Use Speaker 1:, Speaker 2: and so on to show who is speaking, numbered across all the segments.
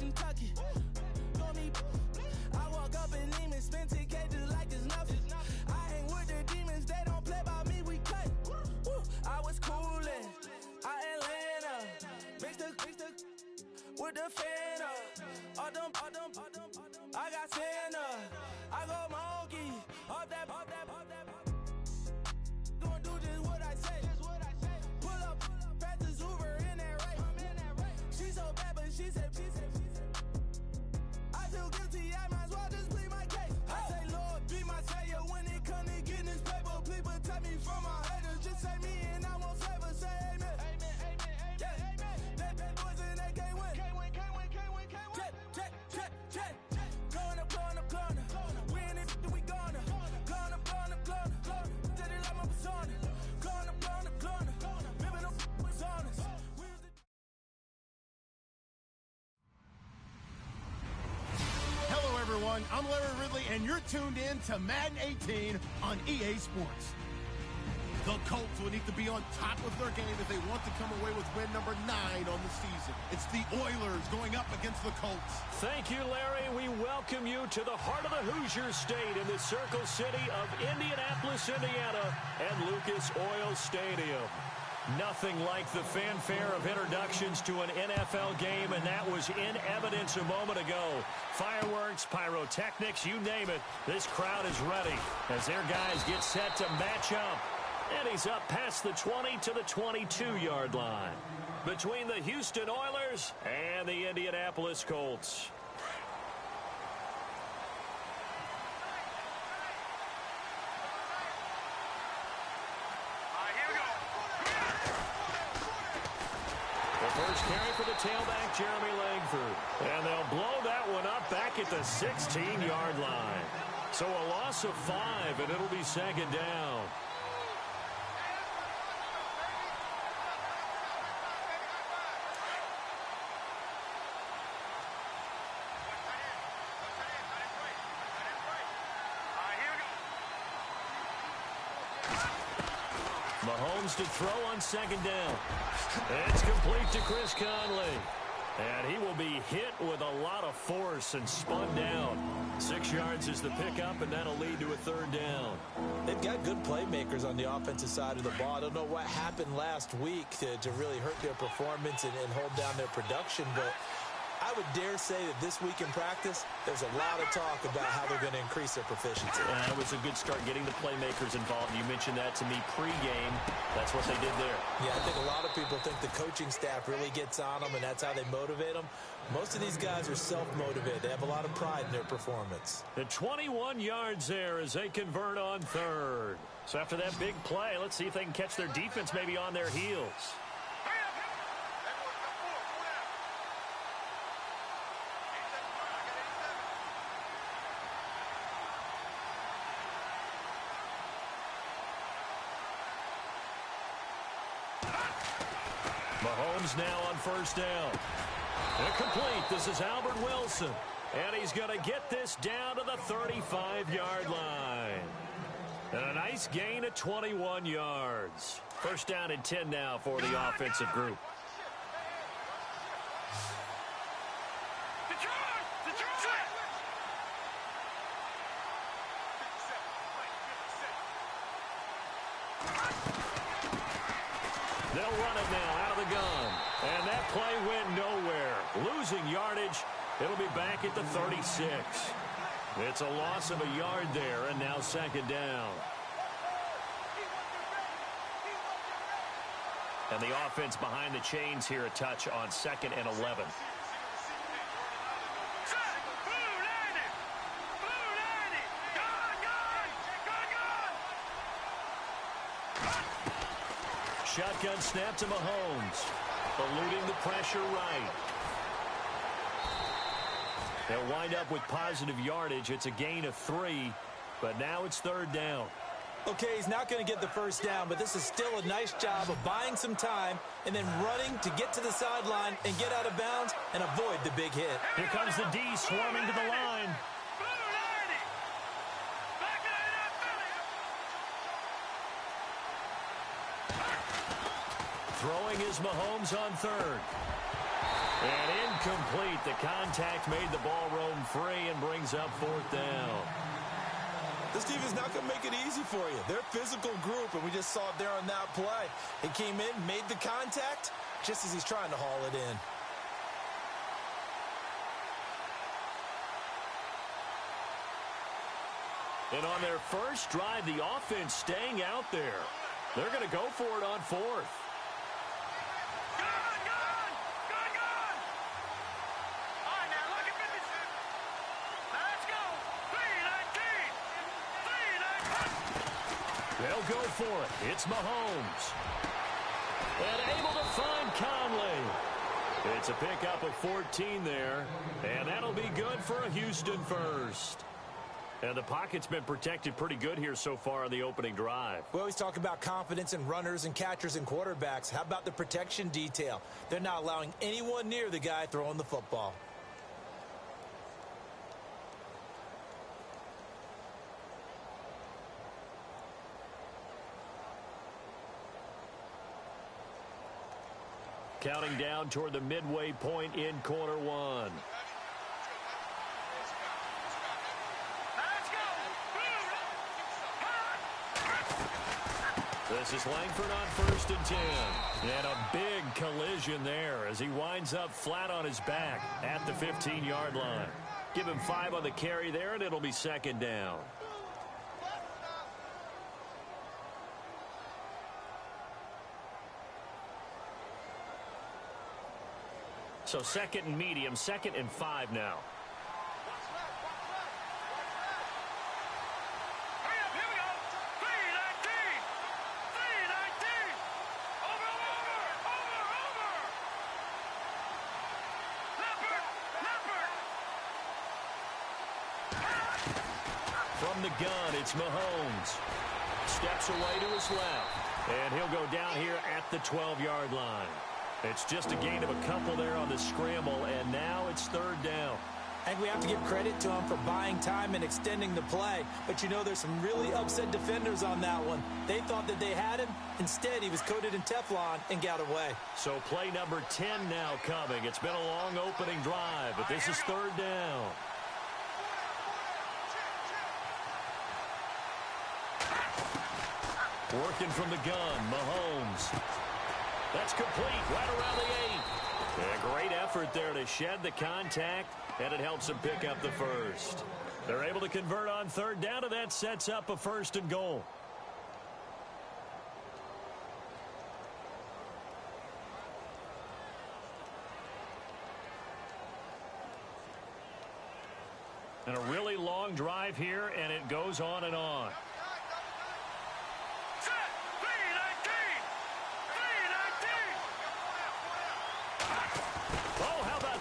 Speaker 1: Kentucky. Call me, I walk up and name and spend 10K just like it's nothing. I hang with the demons, they don't play by me, we cut. Woo, I was coolin', Atlanta, mixed the with the fan up. All them, I got Santa, I go monkey, up that. Don't do just what I say. Pull up, fastest Uber in that race. She so bad, but she said. I feel guilty, I might as well just plead my case. I say, Lord, be my savior when it come to getting this paper. Please protect me from my haters. Just say me and I won't save. Say amen. That boys and they can't win. Check. Going up. We in it, we gonna. Going up. Did it like my persona. Going up. Living up personas.
Speaker 2: Hello, everyone. I'm Larry Ridley, and you're tuned in to Madden 18 on EA Sports. The Colts will need to be on top of their game if they want to come away with win number 9 on the season. It's the Oilers going up against the Colts.
Speaker 3: Thank you, Larry. We welcome you to the heart of the Hoosier State in the Circle City of Indianapolis, Indiana, and Lucas Oil Stadium. Nothing like the fanfare of introductions to an NFL game, and that was in evidence a moment ago. Fireworks, pyrotechnics, you name it, this crowd is ready as their guys get set to match up. And he's up past the 20 to the 22-yard line between the Houston Oilers and the Indianapolis Colts. First carry for the tailback, Jeremy Langford. And they'll blow that one up back at the 16-yard line. So a loss of 5, and it'll be second down. Mahomes to throw on second down. It's complete to Chris Conley. And he will be hit with a lot of force and spun down. 6 yards is the pickup, and that'll lead to a third down.
Speaker 4: They've got good playmakers on the offensive side of the ball. I don't know what happened last week to really hurt their performance and hold down their production, but I would dare say that this week in practice, there's a lot of talk about how they're going to increase their proficiency.
Speaker 3: It was a good start getting the playmakers involved. You mentioned that to me pregame. That's what they did there.
Speaker 4: Yeah, I think a lot of people think the coaching staff really gets on them, and that's how they motivate them. Most of these guys are self-motivated. They have a lot of pride in their performance.
Speaker 3: The 21 yards there as they convert on third. So after that big play, let's see if they can catch their defense maybe on their heels. Mahomes now on first down. Incomplete. This is Albert Wilson. And he's going to get this down to the 35-yard line. And a nice gain of 21 yards. First down and 10 now for the offensive group. They'll run it now out of the gun. And that play went nowhere. Losing yardage. It'll be back at the 36. It's a loss of a yard there, and now second down. And the offense behind the chains here a touch on 2nd and 11. Shotgun snap to Mahomes. Eluding the pressure right. They'll wind up with positive yardage. It's a gain of 3, but now it's third down.
Speaker 4: Okay, he's not going to get the first down, but this is still a nice job of buying some time and then running to get to the sideline and get out of bounds and avoid the big hit.
Speaker 3: Here comes the D swarming to the line. Throwing is Mahomes on third. And Incomplete. The contact made the ball roam free and brings up 4th down.
Speaker 4: This defense not going to make it easy for you. They're a physical group, and we just saw it there on that play. He came in, made the contact, just as he's trying to haul it in.
Speaker 3: And on their first drive, the offense staying out there. They're going to go for it on 4th. They'll go for it. It's Mahomes. And able to find Conley. It's a pickup of 14 there. And that'll be good for a Houston first. And the pocket's been protected pretty good here so far on the opening drive.
Speaker 4: We always talk about confidence in runners and catchers and quarterbacks. How about the protection detail? They're not allowing anyone near the guy throwing the football.
Speaker 3: Counting down toward the midway point in quarter 1. This is Langford on 1st and 10. And a big collision there as he winds up flat on his back at the 15-yard line. Give him 5 on the carry there, and it'll be 2nd down. So 2nd and medium, 2nd and 5 now. From the gun, it's Mahomes. Steps away to his left. And he'll go down here at the 12-yard line. It's just a gain of a couple there on the scramble, and now it's 3rd down.
Speaker 4: I think we have to give credit to him for buying time and extending the play. But, you know, there's some really upset defenders on that one. They thought that they had him. Instead, he was coated in Teflon and got away.
Speaker 3: So play number 10 now coming. It's been a long opening drive, but this is 3rd down. Working from the gun, Mahomes. That's complete right around the 8. A great effort there to shed the contact, and it helps them pick up the first. They're able to convert on 3rd down, and that sets up a 1st and goal. And a really long drive here, and it goes on and on.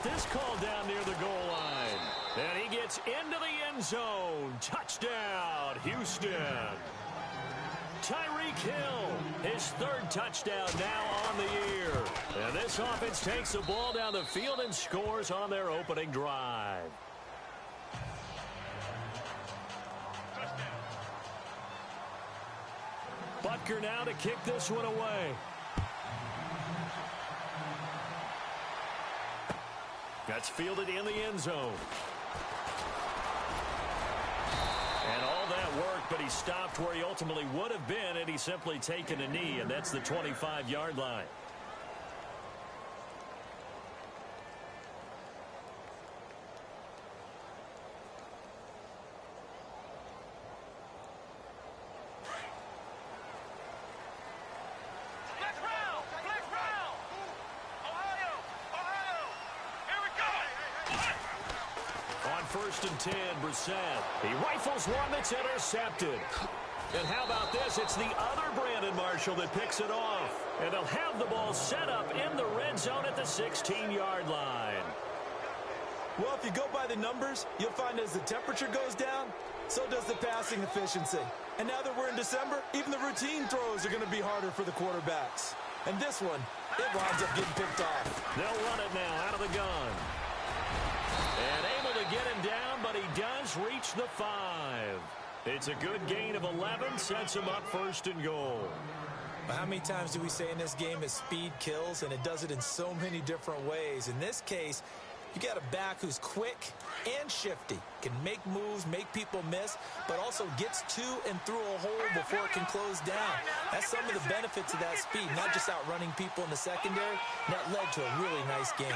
Speaker 3: This call down near the goal line. And he gets into the end zone. Touchdown, Houston. Tyreek Hill, his 3rd touchdown now on the year. And this offense takes the ball down the field and scores on their opening drive. Butker now to kick this one away. That's fielded in the end zone. And all that work, but he stopped where he ultimately would have been, and he's simply taken a knee, and that's the 25-yard line. First and 10, Brissett. He rifles one that's intercepted. And how about this? It's the other Brandon Marshall that picks it off. And they'll have the ball set up in the red zone at the 16-yard line.
Speaker 4: Well, if you go by the numbers, you'll find as the temperature goes down, so does the passing efficiency. And now that we're in December, even the routine throws are going to be harder for the quarterbacks. And this one, it winds up getting picked off.
Speaker 3: They'll run it now out of the gun. And able to get him down, but he does reach the 5. It's a good gain of 11, sets him up 1st and goal.
Speaker 4: Well, how many times do we say in this game is speed kills, and it does it in so many different ways. In this case, You got a back who's quick and shifty, can make moves, make people miss, but also gets to and through a hole before it can close down. That's some of the benefits of that speed, not just outrunning people in the secondary. And that led to a really nice game.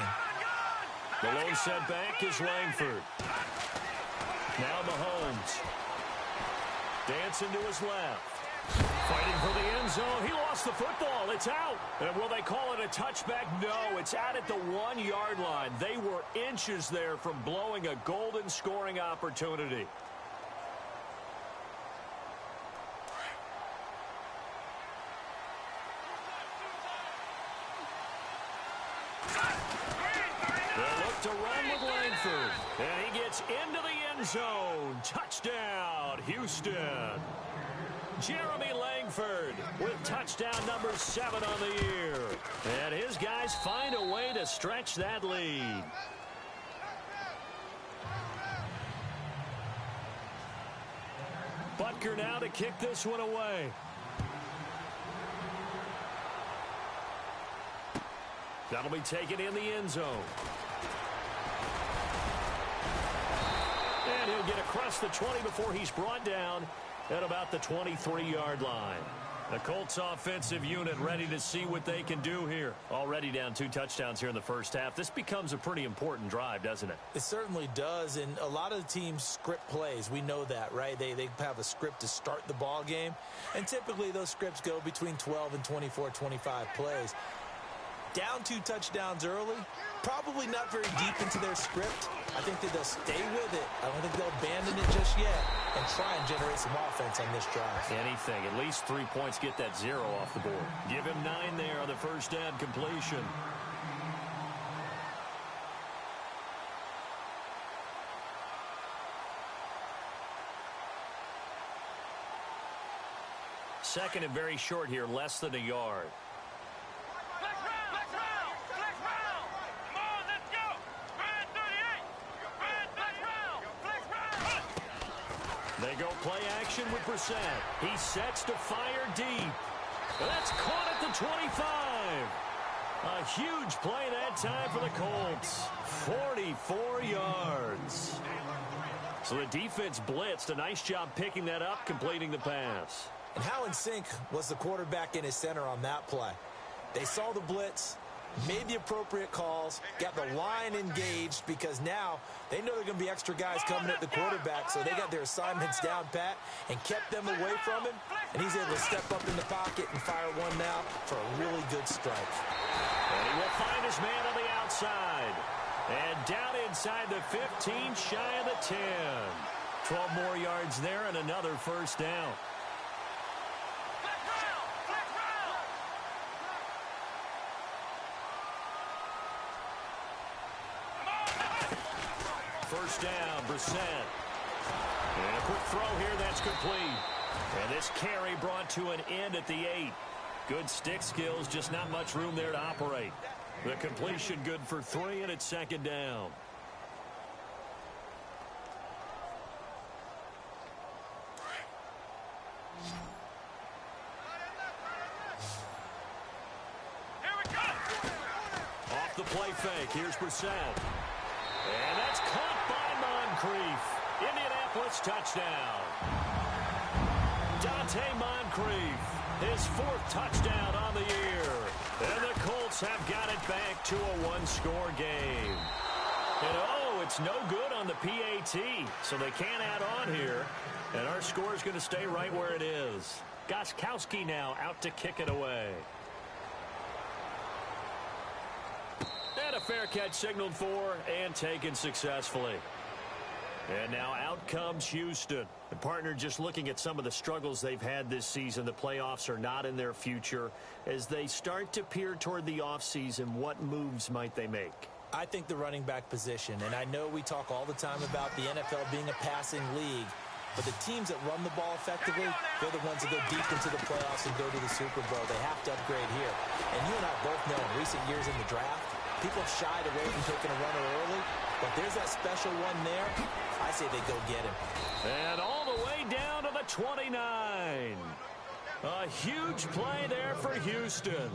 Speaker 3: The lone setback is Langford. Now Mahomes. Dancing to his left. Fighting for the end zone. He lost the football. It's out. And will they call it a touchback? No, it's out at the 1-yard line. They were inches there from blowing a golden scoring opportunity. They look to run with Langford. And he gets into the end zone. Touchdown, Houston. Jeremy Langford with touchdown number 7 on the year. And his guys find a way to stretch that lead. Butker now to kick this one away. That'll be taken in the end zone. And he'll get across the 20 before he's brought down at about the 23-yard line. The Colts offensive unit ready to see what they can do here. Already down 2 touchdowns here in the first half. This becomes a pretty important drive, doesn't it?
Speaker 4: It certainly does, and a lot of the teams script plays. We know that, right? They have a script to start the ball game, and typically those scripts go between 12 and 24, 25 plays. Down 2 touchdowns early, probably not very deep into their script. I think that they'll stay with it. I don't think they'll abandon it just yet and try and generate some offense on this drive.
Speaker 3: Anything. At least 3 points, get that 0 off the board. Give him 9 there on the first down completion. Second and very short here, less than a yard. They go play action with Brissett. He sets to fire deep. That's caught at the 25. A huge play that time for the Colts. 44 yards. So the defense blitzed. A nice job picking that up, completing the pass.
Speaker 4: And how in sync was the quarterback in his center on that play? They saw the blitz, made the appropriate calls, got the line engaged because now they know there are going to be extra guys coming at the quarterback, so they got their assignments down pat and kept them away from him, and he's able to step up in the pocket and fire one now for a really good strike.
Speaker 3: And he will find his man on the outside. And down inside the 15, shy of the 10. 12 more yards there and another first down. First down, Brissett. And a quick throw here, that's complete. And this carry brought to an end at the 8. Good stick skills, just not much room there to operate. The completion good for 3, and it's second down. Off the play fake, here's Brissett. And that's caught by Moncrief. Indianapolis touchdown. Dante Moncrief, his 4th touchdown on the year. And the Colts have got it back to a 1-score game. And oh, it's no good on the PAT, so they can't add on here. And our score is going to stay right where it is. Gostkowski now out to kick it away. And a fair catch signaled for and taken successfully. And now out comes Houston. The partner just looking at some of the struggles they've had this season. The playoffs are not in their future. As they start to peer toward the offseason, what moves might they make?
Speaker 4: I think the running back position, and I know we talk all the time about the NFL being a passing league, but the teams that run the ball effectively, they're the ones that go deep into the playoffs and go to the Super Bowl. They have to upgrade here. And you and I both know in recent years in the draft, people have shied away from taking a runner early, but there's that special one there. I say they go get him.
Speaker 3: And all the way down to the 29. A huge play there for Houston.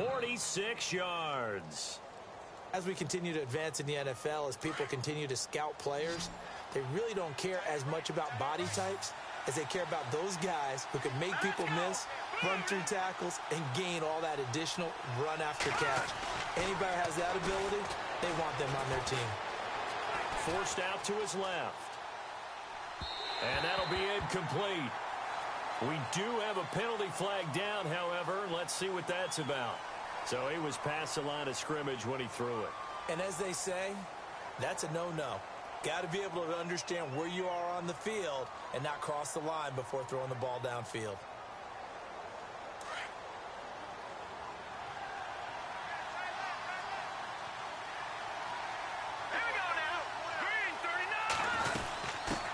Speaker 3: 46 yards.
Speaker 4: As we continue to advance in the NFL, as people continue to scout players, they really don't care as much about body types as they care about those guys who can make people miss, run through tackles, and gain all that additional run after catch. Anybody has that ability, they want them on their team.
Speaker 3: Forced out to his left. And that'll be incomplete. We do have a penalty flag down, however. Let's see what that's about. So he was past the line of scrimmage when he threw it.
Speaker 4: And as they say, that's a no-no. Got to be able to understand where you are on the field and not cross the line before throwing the ball downfield.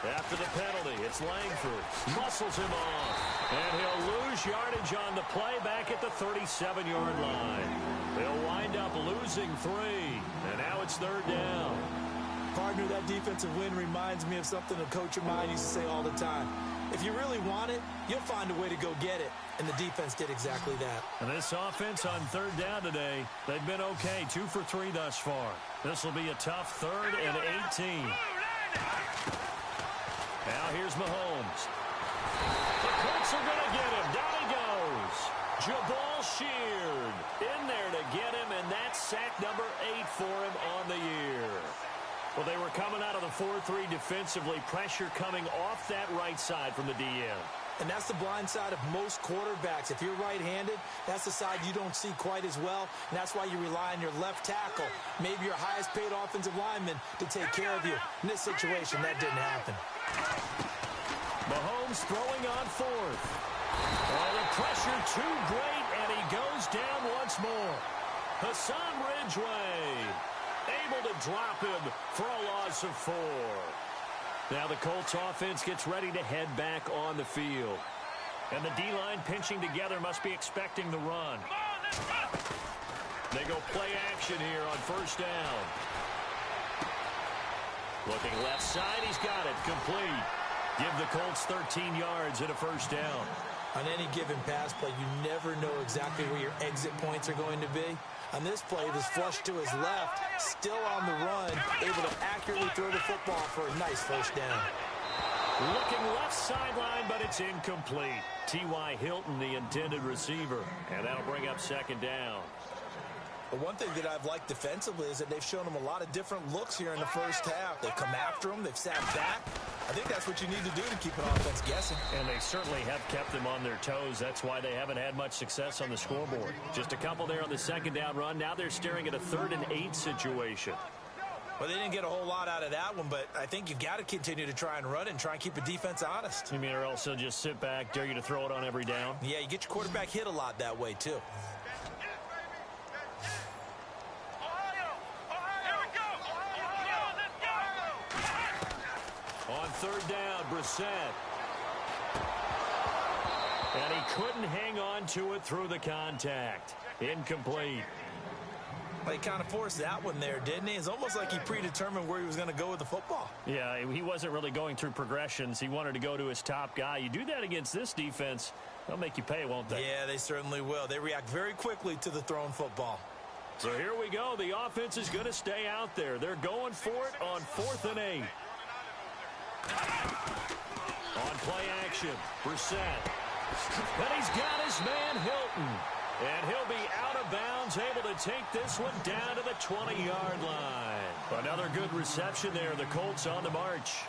Speaker 3: After the penalty, it's Langford. Muscles him off. And he'll lose yardage on the play back at the 37-yard line. They'll wind up losing 3. And now it's 3rd down.
Speaker 4: Partner, that defensive win reminds me of something a coach of mine used to say all the time. If you really want it, you'll find a way to go get it. And the defense did exactly that.
Speaker 3: And this offense on 3rd down today, they've been okay. 2 for 3 thus far. This will be a tough 3rd and 18. Now here's Mahomes. The Colts are going to get him. Down he goes. Jabal Sheard in there to get him, and that's sack number 8 for him on the year. Well, they were coming out of the 4-3 defensively. Pressure coming off that right side from the DN.
Speaker 4: And that's the blind side of most quarterbacks. If you're right-handed, that's the side you don't see quite as well, and that's why you rely on your left tackle, maybe your highest-paid offensive lineman, to take care of you. In this situation, that didn't happen.
Speaker 3: Mahomes throwing on 4th. Oh, the pressure too great, and he goes down once more. Hassan Ridgeway able to drop him for a loss of 4. Now the Colts offense gets ready to head back on the field. And the D-line pinching together must be expecting the run. They go play action here on 1st down. Looking left side, he's got it. Complete. Give the Colts 13 yards and a 1st down.
Speaker 4: On any given pass play, you never know exactly where your exit points are going to be. On this play, it was flushed to his left, still on the run, able to accurately throw the football for a nice 1st down.
Speaker 3: Looking left sideline, but it's incomplete. T.Y. Hilton, the intended receiver, and that'll bring up 2nd down.
Speaker 4: But one thing that I've liked defensively is that they've shown them a lot of different looks here in the 1st half. They've come after them. They've sat back. I think that's what you need to do to keep an offense guessing.
Speaker 3: And they certainly have kept them on their toes. That's why they haven't had much success on the scoreboard. Just a couple there on the 2nd down run. Now they're staring at a 3rd and 8 situation.
Speaker 4: Well, they didn't get a whole lot out of that one, but I think you've got to continue to try and run and try and keep the defense honest.
Speaker 3: You mean or else they'll just sit back, dare you to throw it on every down?
Speaker 4: Yeah, you get your quarterback hit a lot that way, too.
Speaker 3: On 3rd down, Brissett. And he couldn't hang on to it through the contact. Incomplete.
Speaker 4: Well, he kind of forced that one there, didn't he? It's almost like he predetermined where he was going to go with the football.
Speaker 3: Yeah, he wasn't really going through progressions. He wanted to go to his top guy. You do that against this defense, they'll make you pay, won't they?
Speaker 4: Yeah, they certainly will. They react very quickly to the thrown football.
Speaker 3: So here we go. The offense is going to stay out there. They're going for it on 4th and 8. On play action, Brissett. And he's got his man Hilton. And he'll be out of bounds, able to take this one down to the 20-yard line. Another good reception there. The Colts on the march.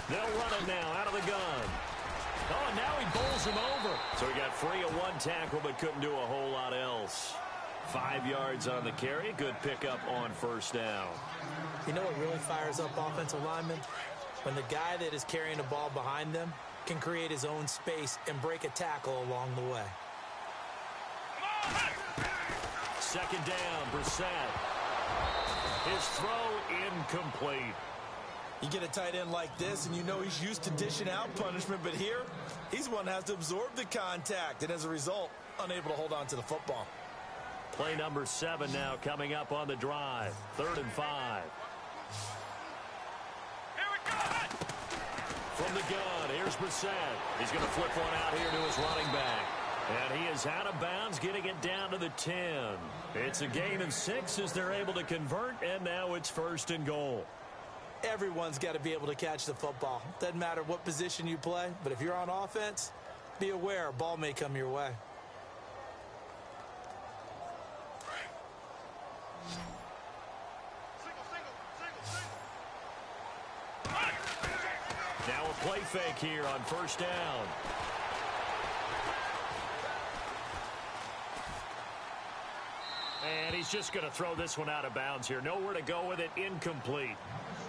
Speaker 3: They'll run it now out of the gun. Oh, and now he bowls him over. So he got free of 1 tackle but couldn't do a whole lot else. 5 yards on the carry. Good pickup on 1st down.
Speaker 4: You know what really fires up offensive linemen? When the guy that is carrying the ball behind them can create his own space and break a tackle along the way.
Speaker 3: 2nd down, Brissett. His throw incomplete.
Speaker 4: You get a tight end like this, and you know he's used to dishing out punishment, but here, he's the one that has to absorb the contact, and as a result, unable to hold on to the football.
Speaker 3: Play number 7 now coming up on the drive. 3rd and 5. From the gun, here's Brissett. He's going to flip one out here to his running back. And he is out of bounds, getting it down to the 10. It's a gain of 6 as they're able to convert, and now it's 1st and goal.
Speaker 4: Everyone's got to be able to catch the football. Doesn't matter what position you play, but if you're on offense, be aware a ball may come your way.
Speaker 3: Now a play fake here on 1st down. And he's just going to throw this one out of bounds here. Nowhere to go with it. Incomplete.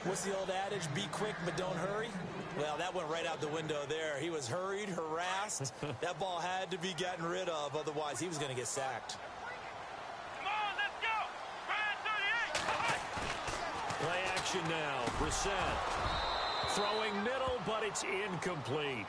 Speaker 4: What's the old adage? Be quick, but don't hurry. Well, that went right out the window there. He was hurried, harassed. That ball had to be gotten rid of. Otherwise, he was going to get sacked.
Speaker 5: Come on, let's go. Ryan 38.
Speaker 3: Play action now. Brissett throwing middle, but it's incomplete.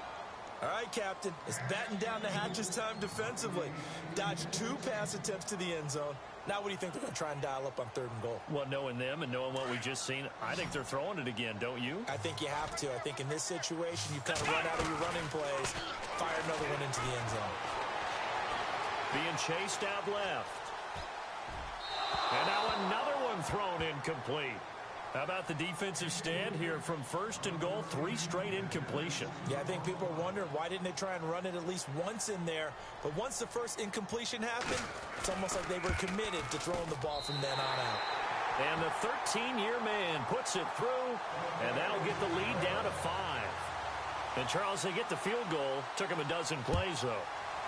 Speaker 4: All right, Captain. It's batten down the hatches time defensively. Dodged 2 pass attempts to the end zone. Now what do you think they're going to try and dial up on 3rd and goal?
Speaker 3: Well, knowing them and knowing what we just seen, I think they're throwing it again, don't you?
Speaker 4: I think you have to. I think in this situation, you kind of run out of your running plays, fire another one into the end zone.
Speaker 3: Being chased out left. And now another one thrown incomplete. How about the defensive stand here from 1st and goal, 3 straight incompletion?
Speaker 4: Yeah, I think people are wondering why didn't they try and run it at least once in there. But once the first incompletion happened, it's almost like they were committed to throwing the ball from then on out.
Speaker 3: And the 13-year man puts it through, and that'll get the lead down to 5. And, Charles, they get the field goal. Took them a dozen plays, though.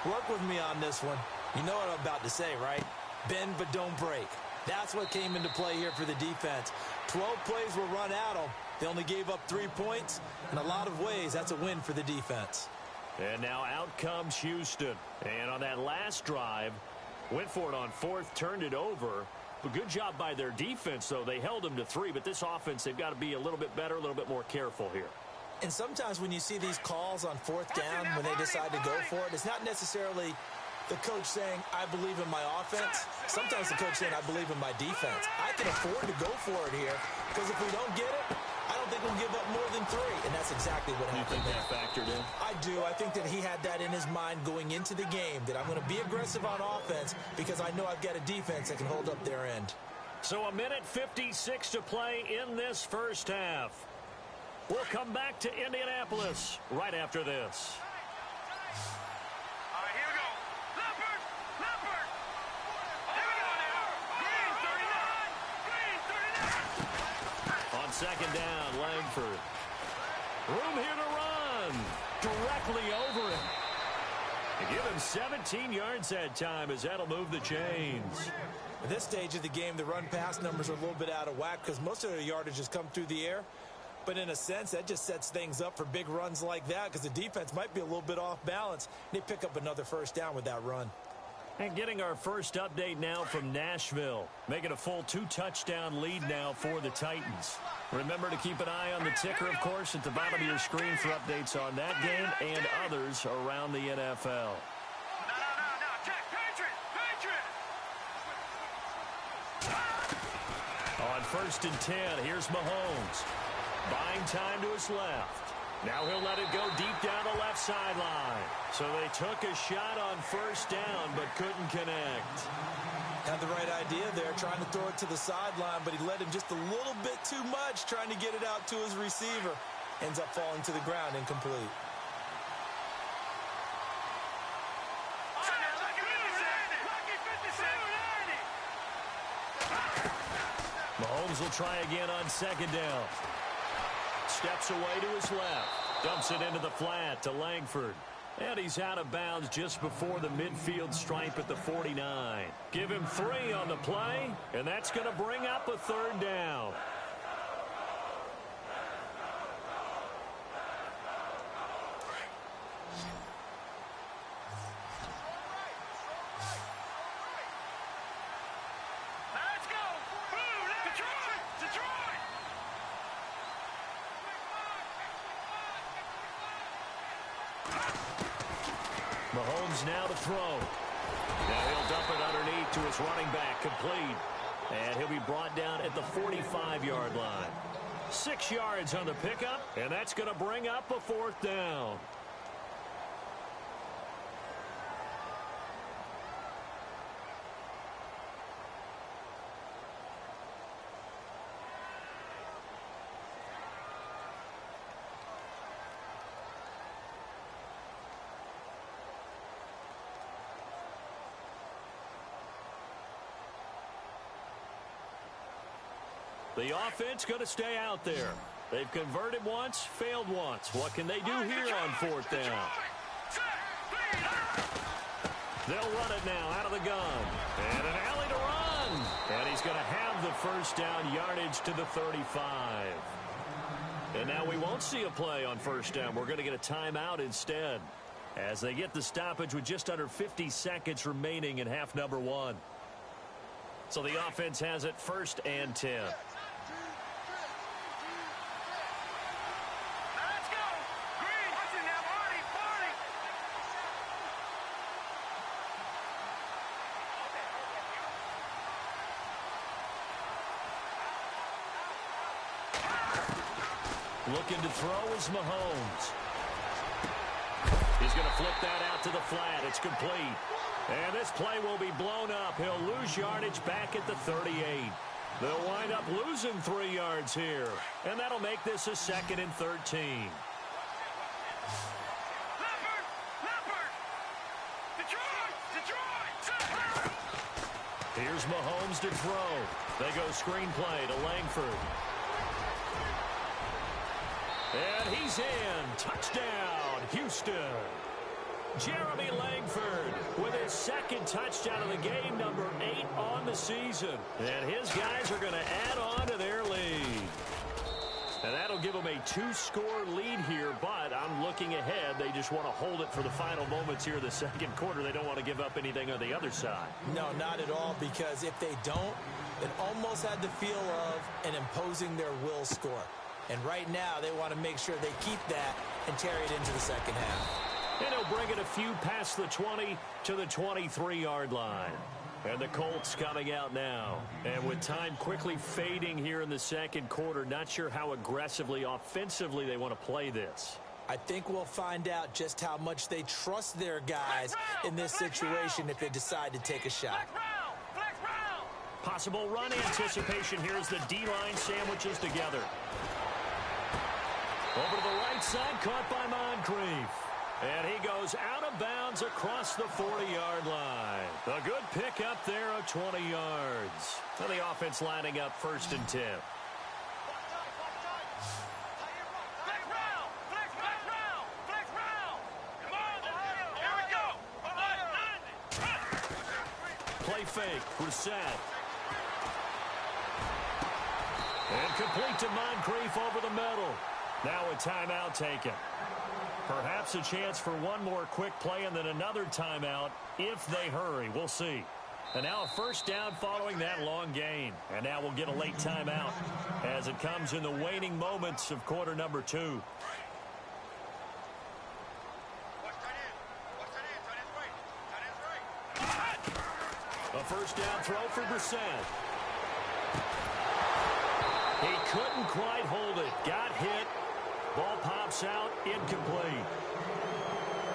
Speaker 4: Work with me on this one. You know what I'm about to say, right? Bend but don't break. That's what came into play here for the defense. 12 plays were run at them. They only gave up 3 points. In a lot of ways, that's a win for the defense.
Speaker 3: And now out comes Houston. And on that last drive, went for it on 4th, turned it over. But good job by their defense, though. They held them to 3. But this offense, they've got to be a little bit better, a little bit more careful here.
Speaker 4: And sometimes when you see these calls on 4th down, when they decide to go for it, it's not necessarily the coach saying, I believe in my offense. Sometimes the coach saying, I believe in my defense. I can afford to go for it here because if we don't get it, I don't think we'll give up more than 3. And that's exactly what happened.
Speaker 3: You think that factored in?
Speaker 4: I do. I think that he had that in his mind going into the game, that I'm going to be aggressive on offense because I know I've got a defense that can hold up their end.
Speaker 3: So a minute 56 to play in this first half. We'll come back to Indianapolis right after this. Second down, Langford. Room here to run. Directly over him. And give him 17 yards that time as that'll move the chains.
Speaker 4: At this stage of the game, the run-pass numbers are a little bit out of whack because most of their yardage has come through the air. But in a sense, that just sets things up for big runs like that because the defense might be a little bit off balance. They pick up another 1st down with that run.
Speaker 3: And getting our first update now from Nashville. Making a full 2-touchdown lead now for the Titans. Remember to keep an eye on the ticker, of course, at the bottom of your screen for updates on that game and others around the NFL.
Speaker 5: No, check, Patriot!
Speaker 3: On 1st and 10, here's Mahomes. Buying time to his left. Now he'll let it go deep down the left sideline. So they took a shot on 1st down, but couldn't connect.
Speaker 4: Had the right idea there, trying to throw it to the sideline, but he let him just a little bit too much, trying to get it out to his receiver. Ends up falling to the ground, incomplete.
Speaker 3: Mahomes will try again on 2nd down. Steps away to his left. Dumps it into the flat to Langford. And he's out of bounds just before the midfield stripe at the 49. Give him 3 on the play, and that's going to bring up a 3rd down.
Speaker 5: Let's go! Detroit!
Speaker 3: Mahomes now to throw. Now he'll dump it underneath to his running back, complete. And he'll be brought down at the 45-yard line. 6 yards on the pickup, and that's going to bring up a 4th down. The offense going to stay out there. They've converted once, failed once. What can they do here on 4th down? They'll run it now out of the gun. And an alley to run. And he's going to have the 1st down, yardage to the 35. And now we won't see a play on 1st down. We're going to get a timeout instead, as they get the stoppage with just under 50 seconds remaining in half number 1. So the offense has it 1st and 10. Looking to throw is Mahomes. He's going to flip that out to the flat. It's complete. And this play will be blown up. He'll lose yardage back at the 38. They'll wind up losing 3 yards here. And that'll make this a 2nd and 13. Here's Mahomes to throw. They go screenplay to Langford. And he's in. Touchdown, Houston. Jeremy Langford with his 2nd touchdown of the game, number 8 on the season. And his guys are going to add on to their lead. And that'll give them a 2-score lead here, but I'm looking ahead. They just want to hold it for the final moments here in the 2nd quarter. They don't want to give up anything on the other side.
Speaker 4: No, not at all, because if they don't, it almost had the feel of an imposing their will score. And right now, they want to make sure they keep that and carry it into the 2nd half.
Speaker 3: And he'll bring it a few past the 20 to the 23-yard line. And the Colts coming out now. And with time quickly fading here in the 2nd quarter, not sure how aggressively, offensively they want to play this.
Speaker 4: I think we'll find out just how much they trust their guys in this situation if they decide to take a shot.
Speaker 3: Possible run anticipation here as the D-line sandwiches together. Over to the right side, caught by Moncrief. And he goes out of bounds across the 40-yard line. A good pick up there of 20 yards. So the offense lining up 1st and 10. Play fake, Brissett. And complete to Moncrief over the middle. Now a timeout taken. Perhaps a chance for one more quick play and then another timeout if they hurry. We'll see. And now a 1st down following that long gain. And now we'll get a late timeout as it comes in the waning moments of quarter number 2. A 1st down throw for Brissett. He couldn't quite hold it. Got hit. Ball pops out, incomplete.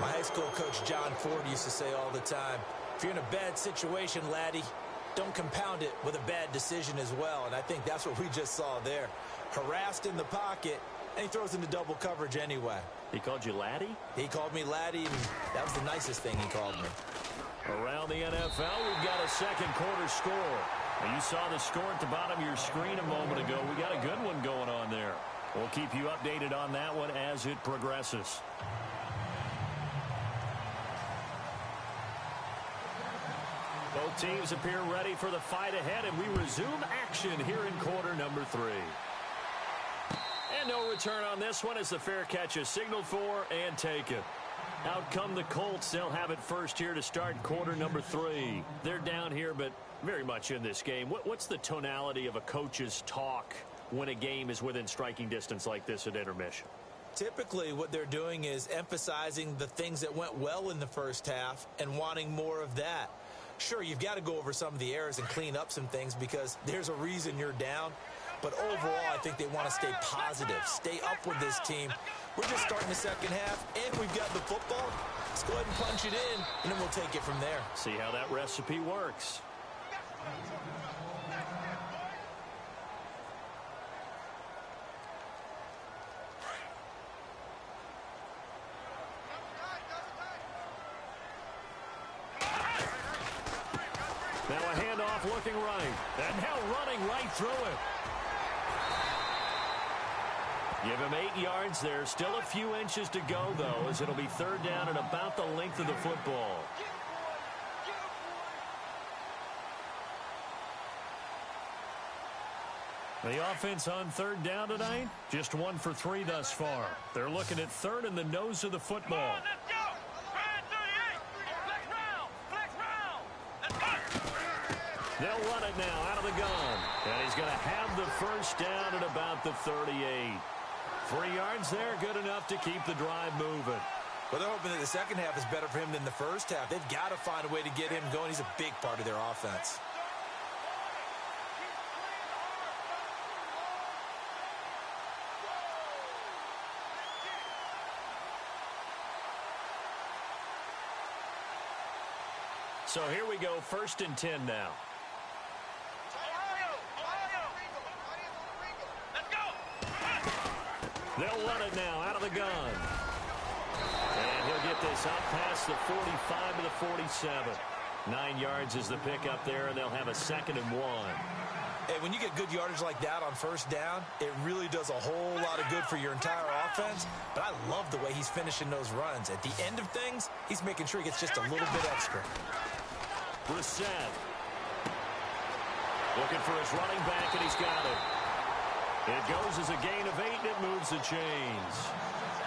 Speaker 4: My high school coach John Ford used to say all the time, if you're in a bad situation, laddie, don't compound it with a bad decision as well. And I think that's what we just saw there. Harassed in the pocket, and he throws into double coverage anyway.
Speaker 3: He called you laddie?
Speaker 4: He called me laddie, and that was the nicest thing he called me.
Speaker 3: Around the NFL, we've got a 2nd quarter score. Now, you saw the score at the bottom of your screen a moment ago. We got a good one going on there. We'll keep you updated on that one as it progresses. Both teams appear ready for the fight ahead, and we resume action here in quarter number 3. And no return on this one as the fair catch is signaled for and taken. Out come the Colts. They'll have it first here to start quarter number 3. They're down here, but very much in this game. What's the tonality of a coach's talk when a game is within striking distance like this at intermission?
Speaker 4: Typically, what they're doing is emphasizing the things that went well in the 1st half and wanting more of that. Sure, you've got to go over some of the errors and clean up some things because there's a reason you're down. But overall, I think they want to stay positive, stay up with this team. We're just starting the second half, and we've got the football. Let's go ahead and punch it in, and then we'll take it from there.
Speaker 3: See how that recipe works. Now a handoff looking right. And now running right through it. Give him 8 yards there. Still a few inches to go, though, as it'll be third down and about the length of the football. The offense on third down tonight, just 1 for 3 thus far. They're looking at third in the nose of the football.
Speaker 5: Let's go. Ryan 38. Flex round. Flex round. Let's go.
Speaker 3: They'll run it now out of the gun. And he's going to have the first down at about the 38. 3 yards there, good enough to keep the drive moving.
Speaker 4: Well, they're hoping that the second half is better for him than the first half. They've got to find a way to get him going. He's a big part of their offense.
Speaker 3: So here we go, 1st and 10 now. They'll run it now out of the gun. And he'll get this up past the 45 to the 47. 9 yards is the pickup there, and they'll have a 2nd and 1.
Speaker 4: Hey, when you get good yardage like that on first down, it really does a whole lot of good for your entire offense. But I love the way he's finishing those runs. At the end of things, he's making sure he gets just a little bit extra.
Speaker 3: Brissett. Looking for his running back, and he's got it. It goes as a gain of 8, and it moves the chains.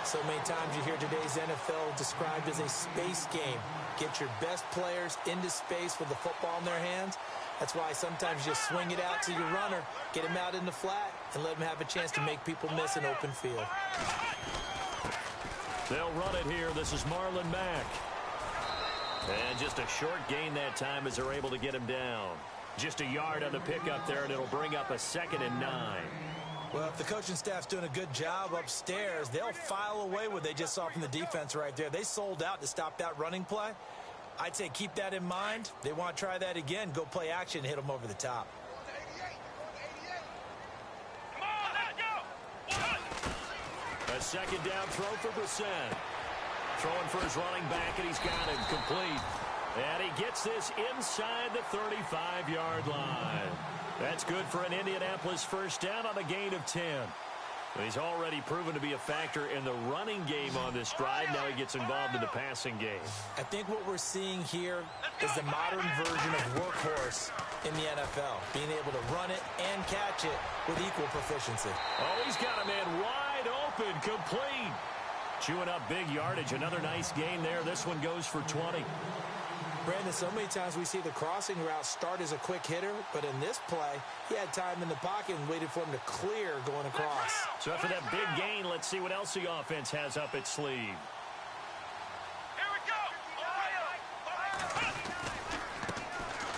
Speaker 4: So many times you hear today's NFL described as a space game. Get your best players into space with the football in their hands. That's why sometimes you just swing it out to your runner, get him out in the flat, and let him have a chance to make people miss an open field.
Speaker 3: They'll run it here. This is Marlon Mack. And just a short gain that time as they're able to get him down. Just a yard on the pickup there, and it'll bring up a 2nd and 9.
Speaker 4: Well, if the coaching staff's doing a good job upstairs, they'll file away what they just saw from the defense right there. They sold out to stop that running play. I'd say keep that in mind. They want to try that again. Go play action and hit them over the top.
Speaker 5: Come on, let's go.
Speaker 3: A 2nd down throw for Brissett. Throwing for his running back, and he's got him complete. And he gets this inside the 35-yard line. That's good for an Indianapolis first down on a gain of 10. He's already proven to be a factor in the running game on this drive. Now he gets involved in the passing game.
Speaker 4: I think what we're seeing here is the modern version of workhorse in the NFL, being able to run it and catch it with equal proficiency.
Speaker 3: Oh, he's got a man wide open, complete. Chewing up big yardage. Another nice gain there. This one goes for 20.
Speaker 4: Brandon, so many times we see the crossing route start as a quick hitter, but in this play, he had time in the pocket and waited for him to clear going across.
Speaker 3: So after that big gain, let's see what else the offense has up its sleeve.
Speaker 5: Here we go.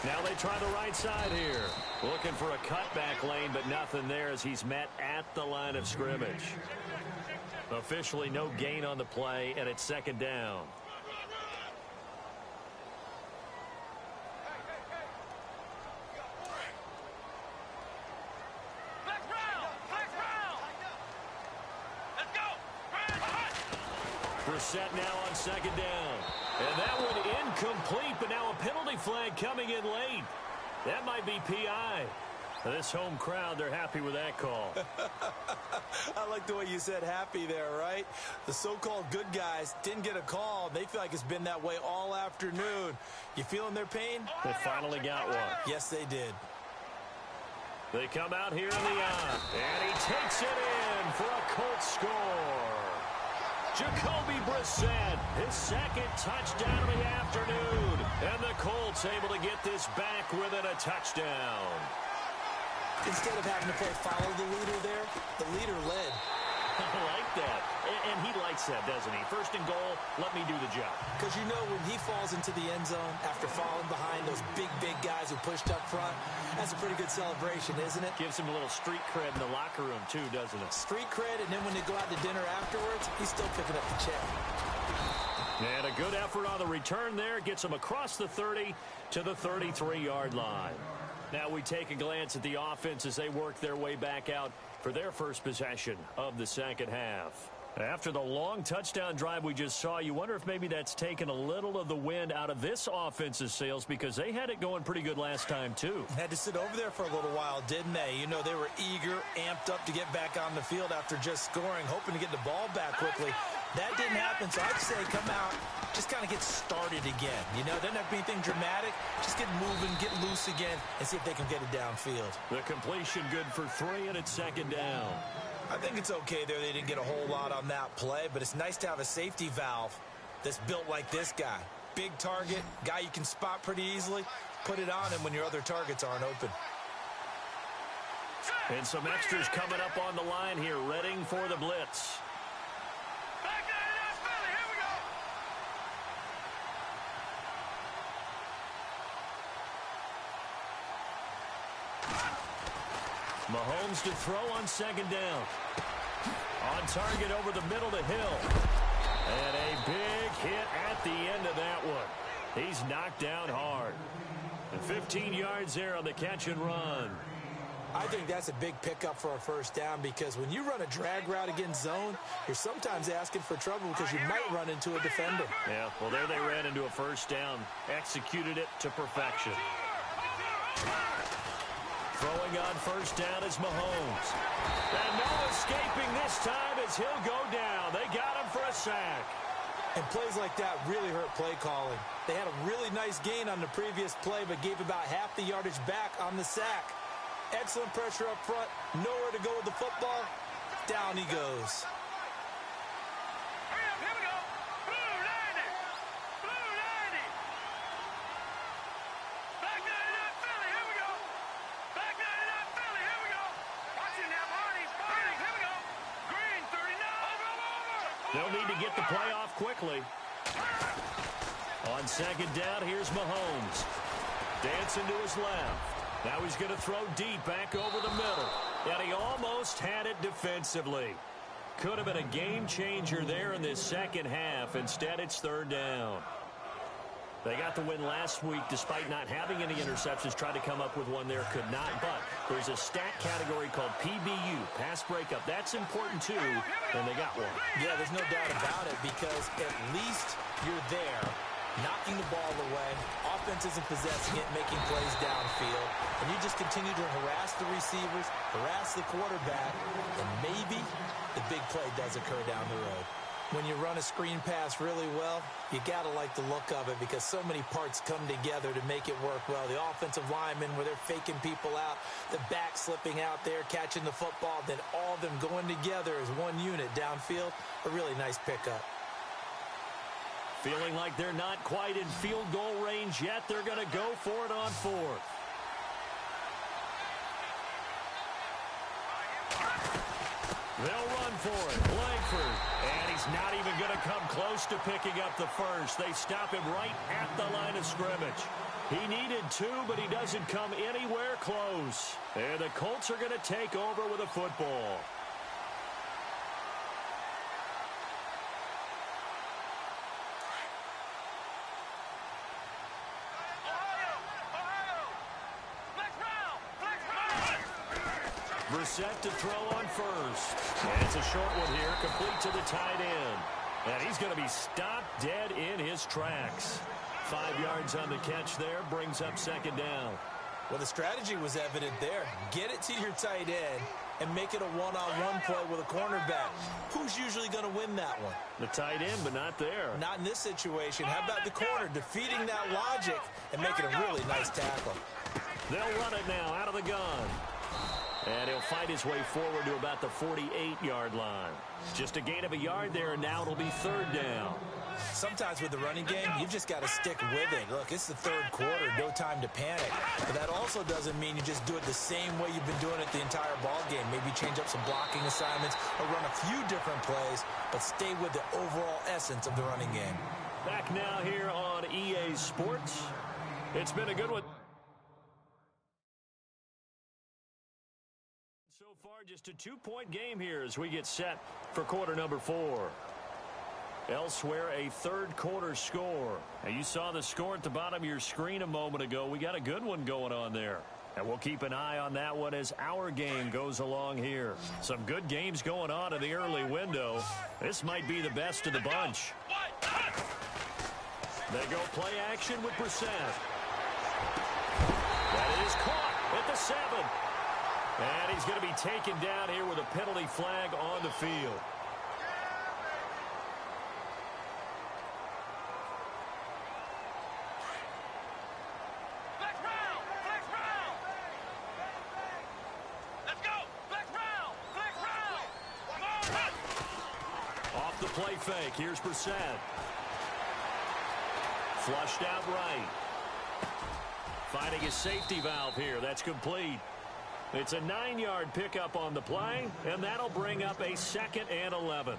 Speaker 3: Now they try the right side here. Looking for a cutback lane, but nothing there as he's met at the line of scrimmage. Officially no gain on the play, and it's 2nd down. Brissett now on 2nd down. And that one incomplete, but now a penalty flag coming in late. That might be PI. This home crowd, they're happy with that call.
Speaker 4: I like the way you said happy there, right? The so-called good guys didn't get a call. They feel like it's been that way all afternoon. You feeling their pain?
Speaker 3: They finally got one.
Speaker 4: Yes, they did.
Speaker 3: They come out here in the eye, and he takes it in for a Colts score. Jacoby Brissett, his 2nd touchdown of the afternoon. And the Colts able to get this back within a touchdown.
Speaker 4: Instead of having to play follow the leader there, the leader led.
Speaker 3: I like that. And he likes that, doesn't he? First and goal, let me do the job.
Speaker 4: Because you know when he falls into the end zone after falling behind those big guys who pushed up front, that's a pretty good celebration, isn't it?
Speaker 3: Gives him a little street cred in the locker room, too, doesn't it?
Speaker 4: Street cred, and then when they go out to dinner afterwards, he's still picking up the check.
Speaker 3: And a good effort on the return there. Gets him across the 30 to the 33-yard line. Now we take a glance at the offense as they work their way back out for their first possession of the second half. After the long touchdown drive we just saw, you wonder if maybe that's taken a little of the wind out of this offense's sails, because they had it going pretty good last time, too.
Speaker 4: Had to sit over there for a little while, didn't they? You know, they were eager, amped up to get back on the field after just scoring, hoping to get the ball back quickly. That didn't happen, so I'd say come out, just kind of get started again. You know, doesn't have to be anything dramatic. Just get moving, get loose again, and see if they can get it downfield.
Speaker 3: The completion good for 3, and it's second down.
Speaker 4: I think it's okay there. They didn't get a whole lot on that play, but it's nice to have a safety valve that's built like this guy. Big target, guy you can spot pretty easily. Put it on him when your other targets aren't open.
Speaker 3: And some extras coming up on the line here, readying for the blitz.
Speaker 5: Back there, that's Philly. Here we go.
Speaker 3: Mahomes to throw on second down. On target over the middle to Hill. And a big hit at the end of that one. He's knocked down hard. And 15 yards there on the catch and run.
Speaker 4: I think that's a big pickup for a first down, because when you run a drag route against zone, you're sometimes asking for trouble because you might run into a defender.
Speaker 3: Yeah, well, there they ran into a first down. Executed it to perfection. Throwing on first down is Mahomes. And no escaping this time as he'll go down. They got him for a sack.
Speaker 4: And plays like that really hurt play calling. They had a really nice gain on the previous play, but gave about half the yardage back on the sack. Excellent pressure up front. Nowhere to go with the football. Down he goes.
Speaker 5: Hurry up, here we go. Blue 90. Blue 90. Back 99 Philly, here we go. Back 99 Philly, here we go. Watch it now, Barney's. Here we go. Green 39. Over.
Speaker 3: They'll need to get the play off quickly. On second down, here's Mahomes. Dancing to his left. Now he's going to throw deep back over the middle. And he almost had it defensively. Could have been a game changer there in this second half. Instead, it's third down. They got the win last week despite not having any interceptions. Tried to come up with one there, could not. But there's a stat category called PBU, pass breakup. That's important too, and they got one.
Speaker 4: Yeah, there's no doubt about it, because at least you're there, knocking the ball away. Offense isn't possessing it, making plays downfield. And you just continue to harass the receivers, harass the quarterback, and maybe the big play does occur down the road. When you run a screen pass really well, you got to like the look of it, because so many parts come together to make it work well. The offensive linemen, where they're faking people out, the back slipping out there, catching the football, then all of them going together as one unit downfield. A really nice pickup.
Speaker 3: Feeling like they're not quite in field goal range yet. They're going to go for it on fourth. They'll run for it. Langford. And he's not even going to come close to picking up the first. They stop him right at the line of scrimmage. He needed 2, but he doesn't come anywhere close. And the Colts are going to take over with a football. Brissett to throw on first. And it's a short one here, complete to the tight end. And he's going to be stopped dead in his tracks. 5 yards on the catch there, brings up second down.
Speaker 4: Well, the strategy was evident there. Get it to your tight end and make it a one-on-one play with a cornerback. Who's usually going to win that one?
Speaker 3: The tight end, but not there.
Speaker 4: Not in this situation. How about the corner defeating that logic and making a really nice tackle?
Speaker 3: They'll run it now out of the gun. And he'll fight his way forward to about the 48-yard line. Just a gain of a yard there, and now it'll be third down.
Speaker 4: Sometimes with the running game, you've just got to stick with it. Look, it's the third quarter, no time to panic. But that also doesn't mean you just do it the same way you've been doing it the entire ball game. Maybe change up some blocking assignments or run a few different plays, but stay with the overall essence of the running game.
Speaker 3: Back now here on EA Sports. It's been a good one. So far, just a 2-point game here as we get set for quarter number 4. Elsewhere, a third quarter score. Now, you saw the score at the bottom of your screen a moment ago. We got a good one going on there. And we'll keep an eye on that one as our game goes along here. Some good games going on in the early window. This might be the best of the bunch. They go play action with Brissett. That is caught at the 7. And he's going to be taken down here with a penalty flag on the field. Play fake. Here's Brissett. Flushed out right. Finding his safety valve here. That's complete. It's a 9-yard pickup on the play, and that'll bring up a 2nd and 11.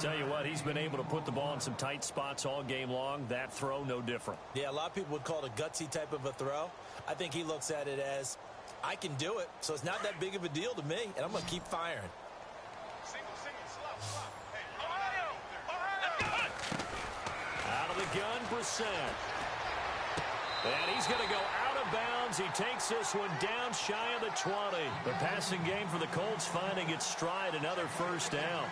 Speaker 3: Tell you what, he's been able to put the ball in some tight spots all game long. That throw, no different. Yeah, a lot of people would call it a gutsy type of a throw. I think he looks at it as, I can do it, so it's not that big of a deal to me, and I'm going to keep firing. The gun, Brissett. And he's going to go out of bounds. He takes this one down shy of the 20. The passing game for the Colts finding its stride, another first down.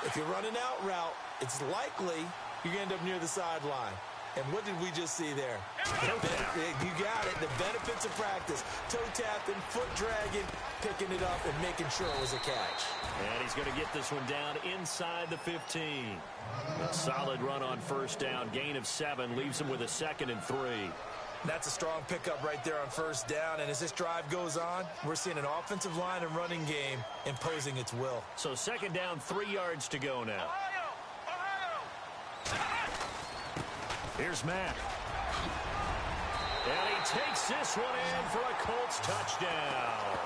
Speaker 3: If you're running out route, it's likely you're going to end up near the sideline. And what did we just see there? You got it. The benefits of practice. Toe tapping, foot dragging, picking it up, and making sure it was a catch. And he's going to get this one down inside the 15. A solid run on first down. Gain of 7 leaves him with a 2nd and 3. That's a strong pickup right there on first down. And as this drive goes on, we're seeing an offensive line and running game imposing its will. So 2nd down, 3 yards to go now. Here's Matt. And he takes this one in for a Colts touchdown.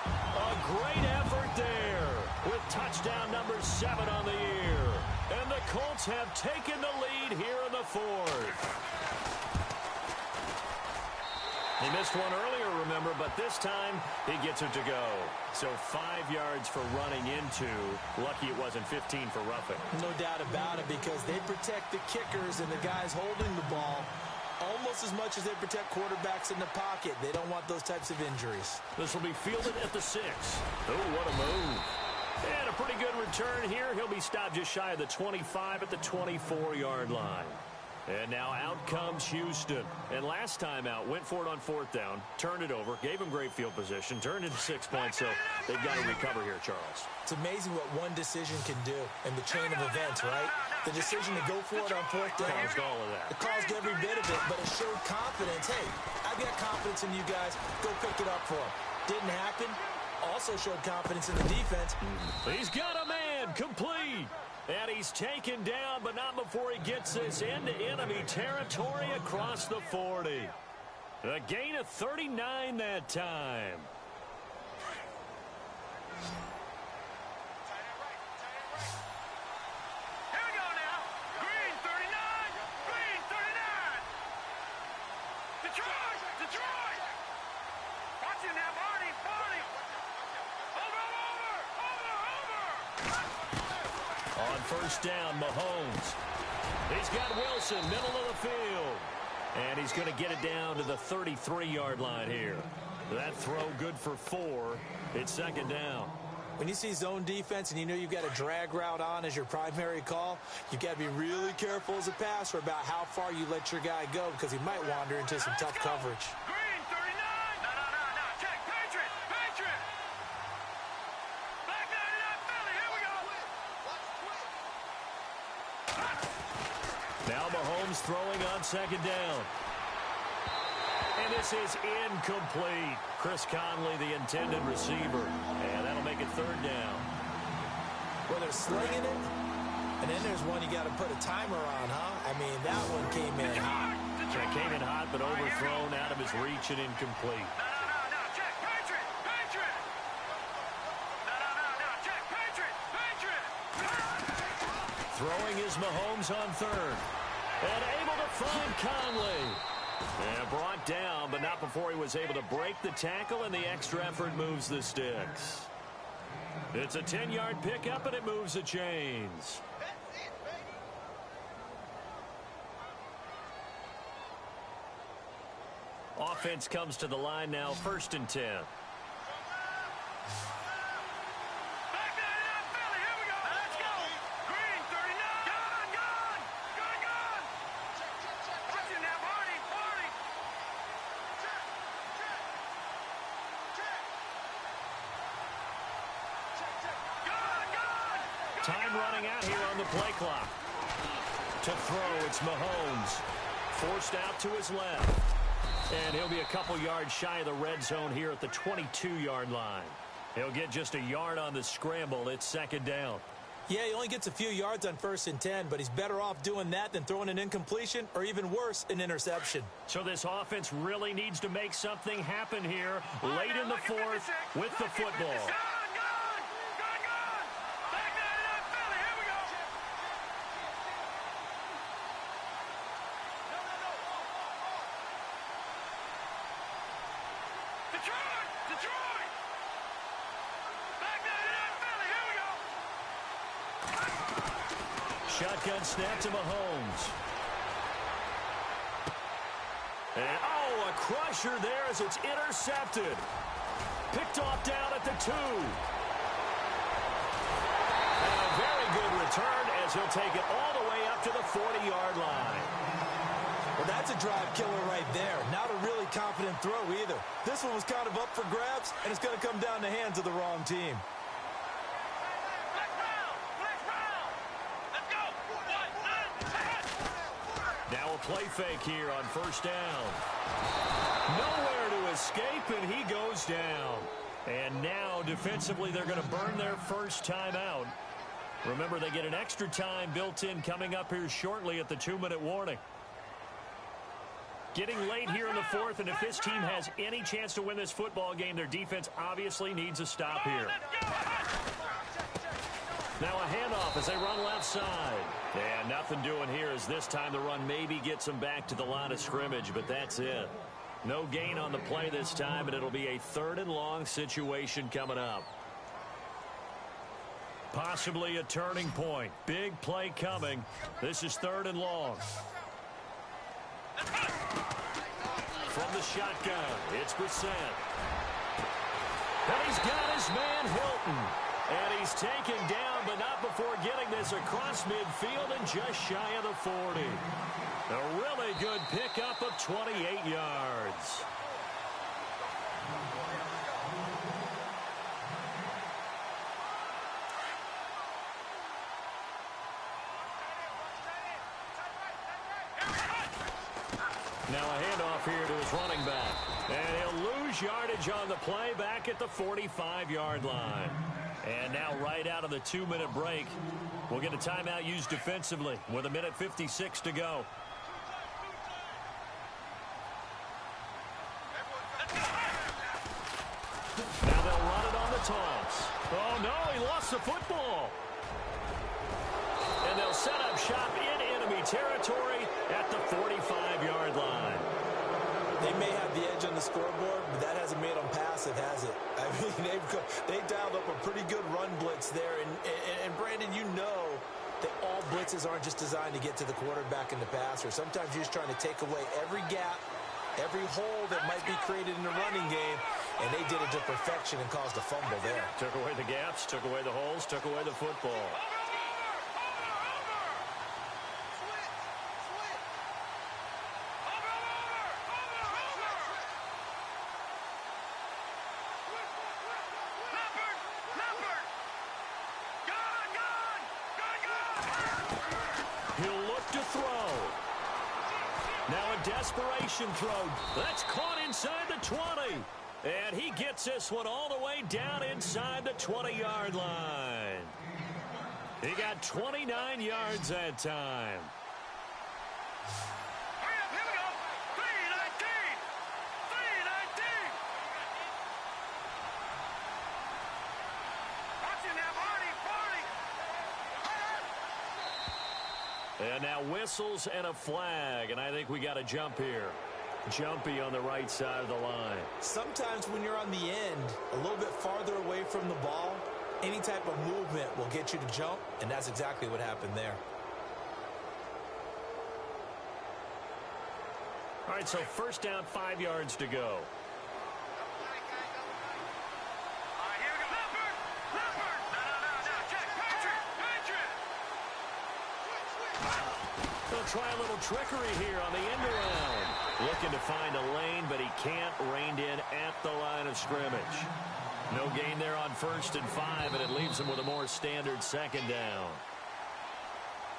Speaker 3: A great effort there with touchdown number 7 on the year. And the Colts have taken the lead here in the 4th. He missed one earlier, remember, but this time he gets it to go. So 5 yards for running into. Lucky it wasn't 15 for roughing. No doubt about it, because they protect the kickers and the guys holding the ball almost as much as they protect quarterbacks in the pocket. They don't want those types of injuries. This will be fielded at the 6. Oh, what a move. And a pretty good return here. He'll be stopped just shy of the 25 at the 24-yard line. And now out comes Houston. And last time out, went for it on 4th down, turned it over, gave him great field position, turned into 6 points, so they've got to recover here, Charles. It's amazing what one decision can do in the chain of events, right? The decision to go for it on 4th down. Caused all of that. It caused every bit of it, but it showed confidence. Hey, I've got confidence in you guys. Go pick it up for them. Didn't happen. Also showed confidence in the defense. He's got a man complete. And he's taken down, but not before he gets this into enemy territory across the 40. A gain of 39 that time.
Speaker 5: Here we go now. Green 39. Green 39. Detroit. Detroit. Watch it now, Barney. Barney. Over.
Speaker 3: On first down, Mahomes. He's got Wilson, middle of the field. And he's going to get it down to the 33-yard line here. That throw good for 4. It's 2nd down. When you see zone defense and you know you've got a drag route on as your primary call, you've got to be really careful as a passer about how far you let your guy go, because he might wander into some tough coverage.
Speaker 5: Green 39. No. Check. Patriot. Black 99 Philly. Here we go.
Speaker 3: Now Mahomes throwing on 2nd down. And this is incomplete. Chris Conley, the intended receiver. And that'll make it third down.
Speaker 4: Well, they're slinging it. And then there's one you got to put a timer on, huh? I mean, that one came in hot.
Speaker 3: It came in hot, but overthrown, out of his reach and incomplete.
Speaker 5: No, check, Patriot, Patriot. No, check, Patriot, Patriot.
Speaker 3: Throwing is Mahomes on third. And able to find Conley. And brought down, but not before he was able to break the tackle, and the extra effort moves the sticks. It's a 10-yard pickup, and it moves the chains. Offense comes to the line now, 1st and 10. Time running out here on the play clock. To throw, it's Mahomes. Forced out to his left. And he'll be a couple yards shy of the red zone here at the 22-yard line. He'll get just a yard on the scramble. It's 2nd down.
Speaker 4: Yeah, he only gets a few yards on 1st and 10, but he's better off doing that than throwing an incompletion or even worse, an interception.
Speaker 3: So this offense really needs to make something happen here late in the 4th with the football. Shotgun snap to Mahomes. And, a crusher there as it's intercepted. Picked off down at the 2. And a very good return as he'll take it all the way up to the 40-yard line.
Speaker 4: Well, that's a drive killer right there. Not a really confident throw either. This one was kind of up for grabs, and it's going to come down the hands of the wrong team.
Speaker 3: Now a play fake here on 1st down. Nowhere to escape, and he goes down. And now, defensively, they're going to burn their first timeout. Remember, they get an extra time built in coming up here shortly at the 2-minute warning. Getting late here in the 4th, and if this team has any chance to win this football game, their defense obviously needs a stop here. Now a handoff as they run left side. And nothing doing here as this time the run maybe gets them back to the line of scrimmage, but that's it. No gain on the play this time, and it'll be a 3rd and long situation coming up. Possibly a turning point. Big play coming. This is 3rd and long. From the shotgun, it's Brissett. And he's got his man Hilton. And he's taken down, but not before getting this across midfield and just shy of the 40. A really good pickup of 28 yards. Now a handoff here to his running back. And he'll lose yardage on the play back at the 45-yard line. And now right out of the 2-minute break, we'll get a timeout used defensively with 1:56 to go. Now they'll run it on the toss. Oh, no, he lost the football. And they'll set up shop in enemy territory at the 45-yard line.
Speaker 4: They may have the edge on the scoreboard, but that hasn't made them passive, has it? I mean, they dialed up a pretty good run blitz there. And Brandon, you know that all blitzes aren't just designed to get to the quarterback in the passer. Sometimes you're just trying to take away every gap, every hole that might be created in the running game, and they did it to perfection and caused a fumble there.
Speaker 3: Took away the gaps, took away the holes, took away the football. desperation throw. That's caught inside the 20. And he gets this one all the way down inside the 20-yard line. He got 29 yards that time.
Speaker 5: Hurry up, here we go. 319. 319. Watch it now, Barney.
Speaker 3: And now whistles and a flag, and I think we got a jump here. Jumpy on the right side of the line.
Speaker 4: Sometimes when you're on the end, a little bit farther away from the ball, any type of movement will get you to jump, and that's exactly what happened there.
Speaker 3: All right, so first down, 5 yards to go.
Speaker 5: All right, here we go. Leopard. No. Check. Patriot.
Speaker 3: They'll try a little trickery here on the end around. Looking to find a lane, but he can't. Reined in at the line of scrimmage. No gain there on 1st and 5, and it leaves him with a more standard second down.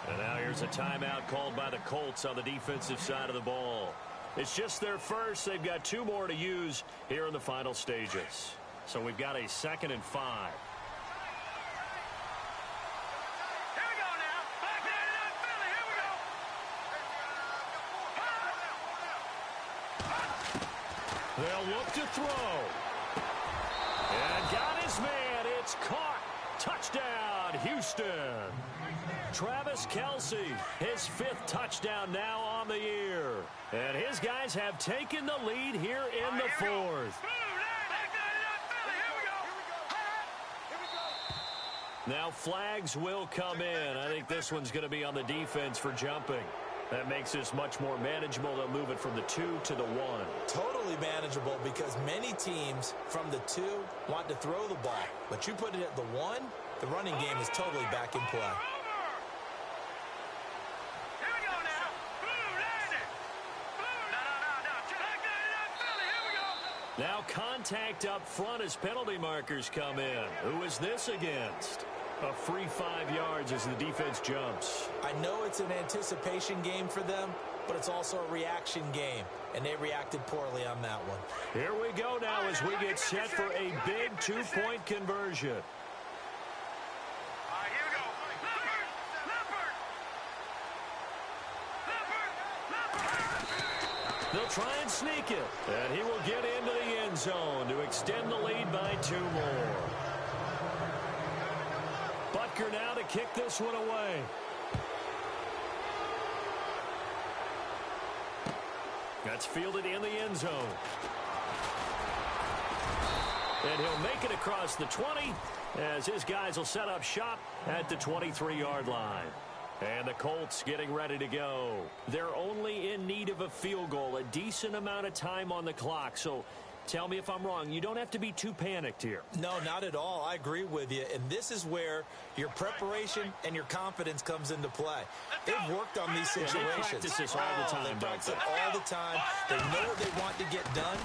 Speaker 3: And now here's a timeout called by the Colts on the defensive side of the ball. It's just their first. They've got 2 more to use here in the final stages. So we've got a 2nd and 5.
Speaker 5: Here we go now. Back 99 Philly. Here we go.
Speaker 3: They'll look to throw. And got his man. It's caught. Touchdown, Houston. Travis Kelce, his 5th touchdown now on the year. And his guys have taken the lead here in the 4th. Now flags will come in. I think this one's going to be on the defense for jumping. That makes this much more manageable. They'll move it from the 2 to the 1.
Speaker 4: Totally manageable because many teams from the 2 want to throw the ball. But you put it at the 1, the running game is totally back in play.
Speaker 3: Now contact up front as penalty markers come in. Who is this against? A free 5 yards as the defense jumps.
Speaker 4: I know it's an anticipation game for them, but it's also a reaction game, and they reacted poorly on that one.
Speaker 3: Here we go now as we get set for a big 2-point conversion. They'll try and sneak it, and he will get into the end zone to extend the lead by 2 more. Butker now to kick this one away. That's fielded in the end zone. And he'll make it across the 20 as his guys will set up shop at the 23-yard line. And the Colts getting ready to go. They're only in need of a field goal, a decent amount of time on the clock. So tell me if I'm wrong. You don't have to be too panicked here.
Speaker 4: No, not at all. I agree with you. And this is where your preparation and your confidence comes into play. They've worked on these situations.
Speaker 3: They practice this all the time.
Speaker 4: They practice it all the time. They know what they want to get done.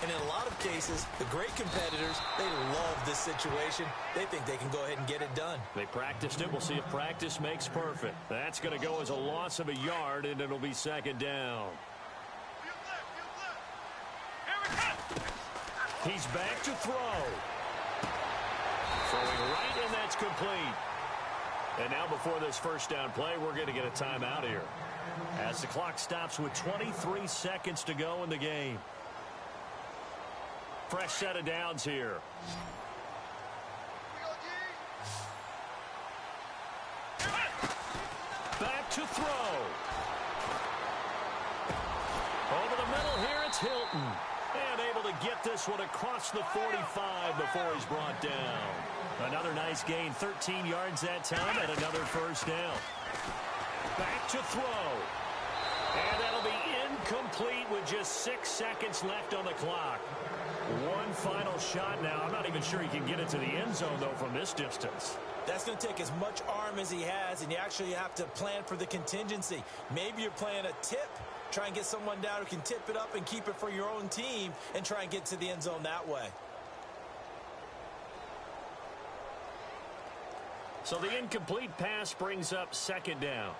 Speaker 4: And in a lot of cases, the great competitors, they love this situation. They think they can go ahead and get it done.
Speaker 3: They practiced it. We'll see if practice makes perfect. That's going to go as a loss of a yard, and it'll be 2nd down. He's back to throw. Throwing right, and that's complete. And now before this first down play, we're going to get a timeout here as the clock stops with 23 seconds to go in the game. Fresh set of downs here. Back to throw. Over the middle here, it's Hilton. And able to get this one across the 45 before he's brought down. Another nice gain, 13 yards that time, and another first down. Back to throw. And that'll be incomplete with just 6 seconds left on the clock. One final shot now. I'm not even sure he can get it to the end zone, though, from this distance.
Speaker 4: That's going to take as much arm as he has, and you actually have to plan for the contingency. Maybe you're playing a tip. Try and get someone down who can tip it up and keep it for your own team and try and get to the end zone that way.
Speaker 3: So the incomplete pass brings up 2nd down.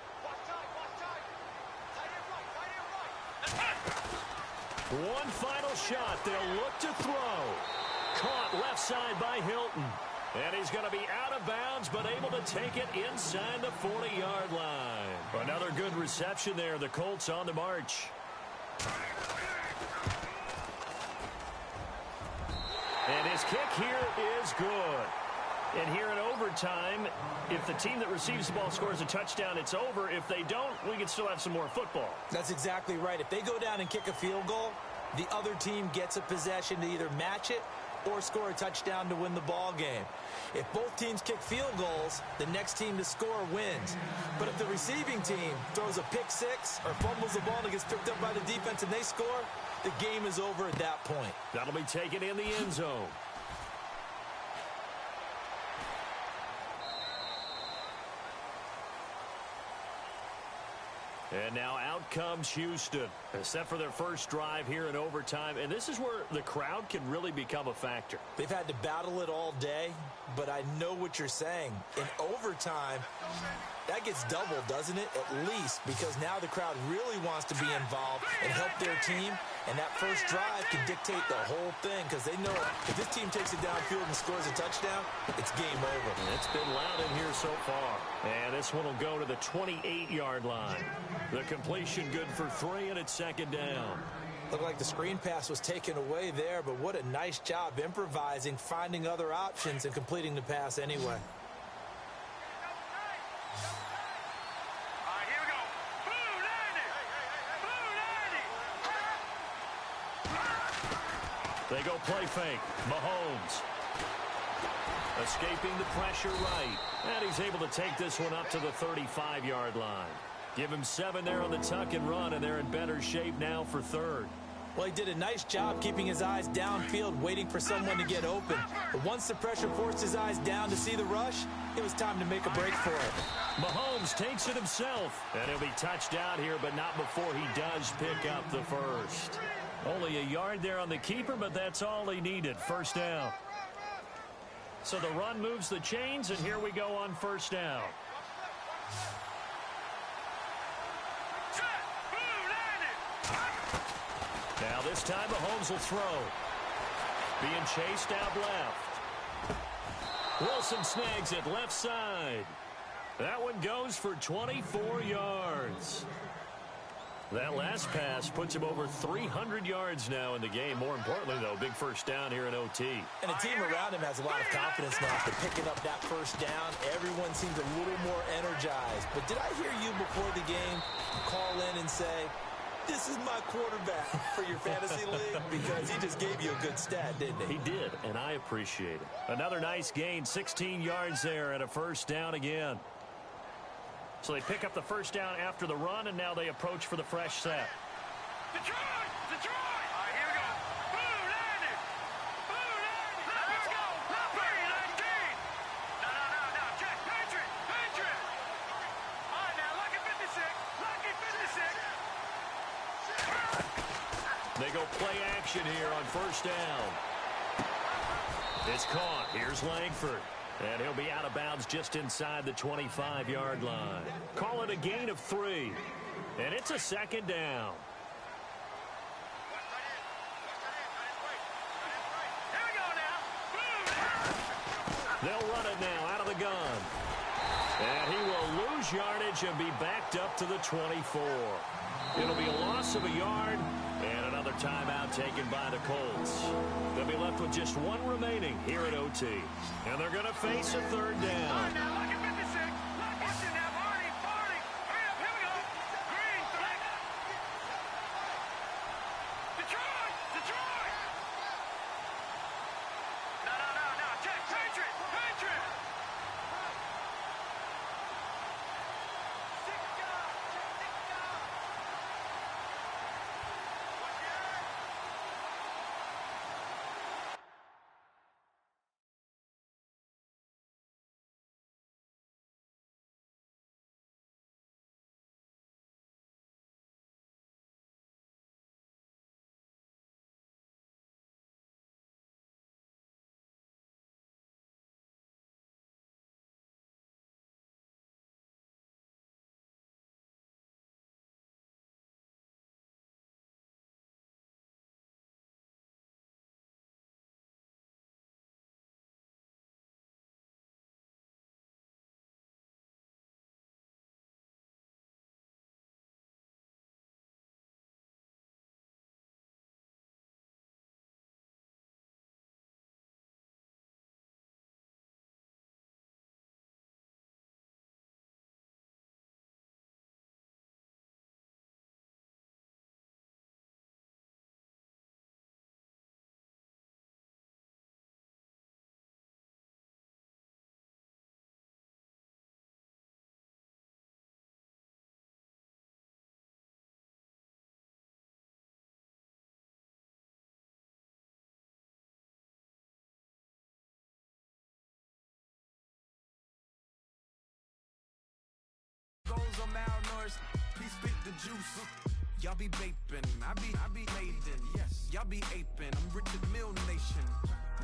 Speaker 3: One final shot. They'll look to throw. Caught left side by Hilton. And he's going to be out of bounds, but able to take it inside the 40-yard line. Another good reception there. The Colts on the march. And his kick here is good. And here in overtime, if the team that receives the ball scores a touchdown, it's over. If they don't, we can still have some more football.
Speaker 4: That's exactly right. If they go down and kick a field goal, the other team gets a possession to either match it or score a touchdown to win the ball game. If both teams kick field goals, the next team to score wins. But if the receiving team throws a pick six or fumbles the ball and it gets picked up by the defense and they score, the game is over at that point.
Speaker 3: That'll be taken in the end zone. And now out comes Houston, set for their first drive here in overtime. And this is where the crowd can really become a factor.
Speaker 4: They've had to battle it all day, but I know what you're saying. In overtime, that gets doubled, doesn't it? At least, because now the crowd really wants to be involved and help their team. And that first drive can dictate the whole thing because they know if this team takes it downfield and scores a touchdown, it's game over.
Speaker 3: It's been loud in here so far. And this one will go to the 28-yard line. The completion good for 3, and it's second down.
Speaker 4: Looked like the screen pass was taken away there, but what a nice job improvising, finding other options, and completing the pass anyway.
Speaker 3: They go play fake. Mahomes escaping the pressure right. And he's able to take this one up to the 35-yard line. Give him 7 there on the tuck and run, and they're in better shape now for third.
Speaker 4: Well, he did a nice job keeping his eyes downfield, waiting for someone to get open. But once the pressure forced his eyes down to see the rush, it was time to make a break for it.
Speaker 3: Mahomes takes it himself, and he'll be touched out here, but not before he does pick up the first. Only a yard there on the keeper, but that's all he needed. First down. So the run moves the chains, and here we go on first down. Now this time Mahomes will throw. Being chased out left. Wilson snags it left side. That one goes for 24 yards. That last pass puts him over 300 yards now in the game. More importantly, though, big first down here in OT.
Speaker 4: And the team around him has a lot of confidence now after picking up that first down. Everyone seems a little more energized. But did I hear you before the game call in and say, this is my quarterback for your fantasy league? Because he just gave you a good stat, didn't he?
Speaker 3: He did, and I appreciate it. Another nice gain, 16 yards there, and a first down again. So they pick up the first down after the run, and now they approach for the fresh set.
Speaker 5: Detroit! Detroit! All right, here we go. Boom, landed! Boom, landed! Let's go! Not 19! No. Check. Patriot! All right, now, lucky 56. Lucky 56.
Speaker 3: They go play action here on first down. It's caught. Here's Langford. And he'll be out of bounds just inside the 25-yard line. Call it a gain of 3. And it's a second down.
Speaker 5: Here we go now.
Speaker 3: They'll run it now out of the gun. And he will lose yardage and be backed up to the 24. It'll be a loss of a yard and another timeout taken by the Colts. They'll be left with just 1 remaining here at OT. And they're going to face a third down.
Speaker 1: juice. Y'all be vaping, I be maiden. Yes, y'all be aping. I'm Richard Mill Nation.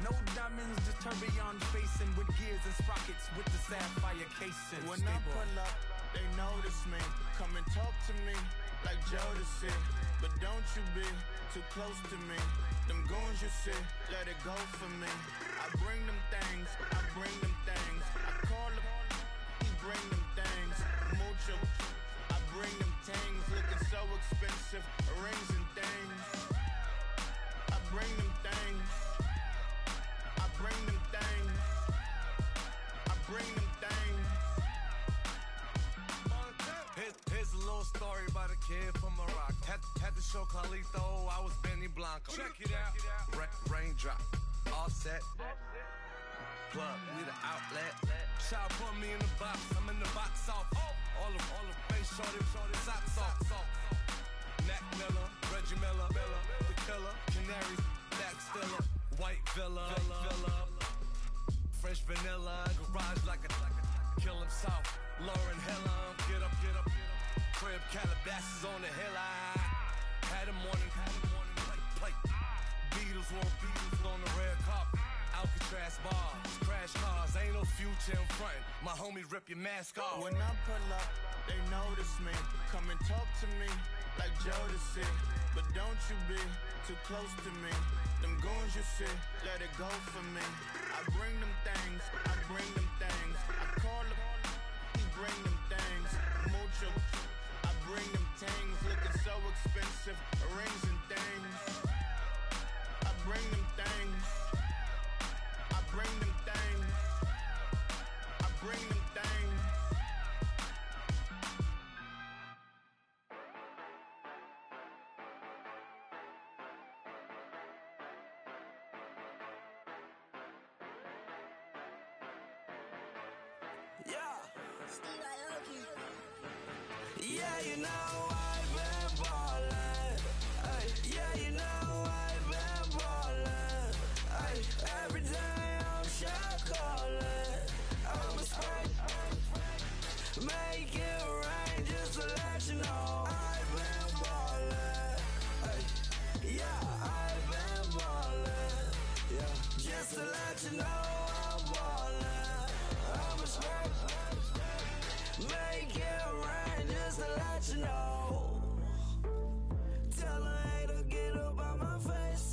Speaker 1: No diamonds, just tourbillon facing with gears and sprockets with the sapphire casing. When I pull up, they notice me. Come and talk to me like Jodeci. But don't you be too close to me. Them goons you see, let it go for me. I bring them things, I bring them things. I call them, he bring them things. Mucho, I bring them things. Looking so expensive, rings and things. I bring them things. I bring them things. I bring them things.
Speaker 6: Here's a little story about a kid from Morocco. Had to show Carlito I was Benny Blanco. Check it out. Raindrop, all set. Plug, we the outlet. Shot put me in the box. I'm in the box off. All the face shorty, socks off. Mac Miller, Reggie Miller, the killer, Canaries, Back Stiller, White Villa, Fresh vanilla, garage like a kill him south. Lauren Hilla, get up. Crib Calabasas on the hill. I had a morning plate. Beatles on the red carpet. Alcatraz bars, crash cars, ain't no future in front. My homie rip your mask off.
Speaker 1: When I pull up, they notice me. Come and talk to me like Jodeci. But don't you be too close to me. Them goons you see, let it go for me. I bring them things, I bring them things. I call them, he bring them things. Mucho, I bring them things. Looking so expensive, rings and things. I bring them things. I bring them things. I bring them things. Yeah, you know I've been ballin'. Ay, yeah, you know I've been ballin'. Ay, every day I'm shot callin'. I'm a spray, make it rain just to let you know I've been ballin'. Ay, yeah, I've been ballin'. Yeah, just to let you know I'm ballin'. I'm a spray, make it rain just to let you know. Tell a hater get up on my face.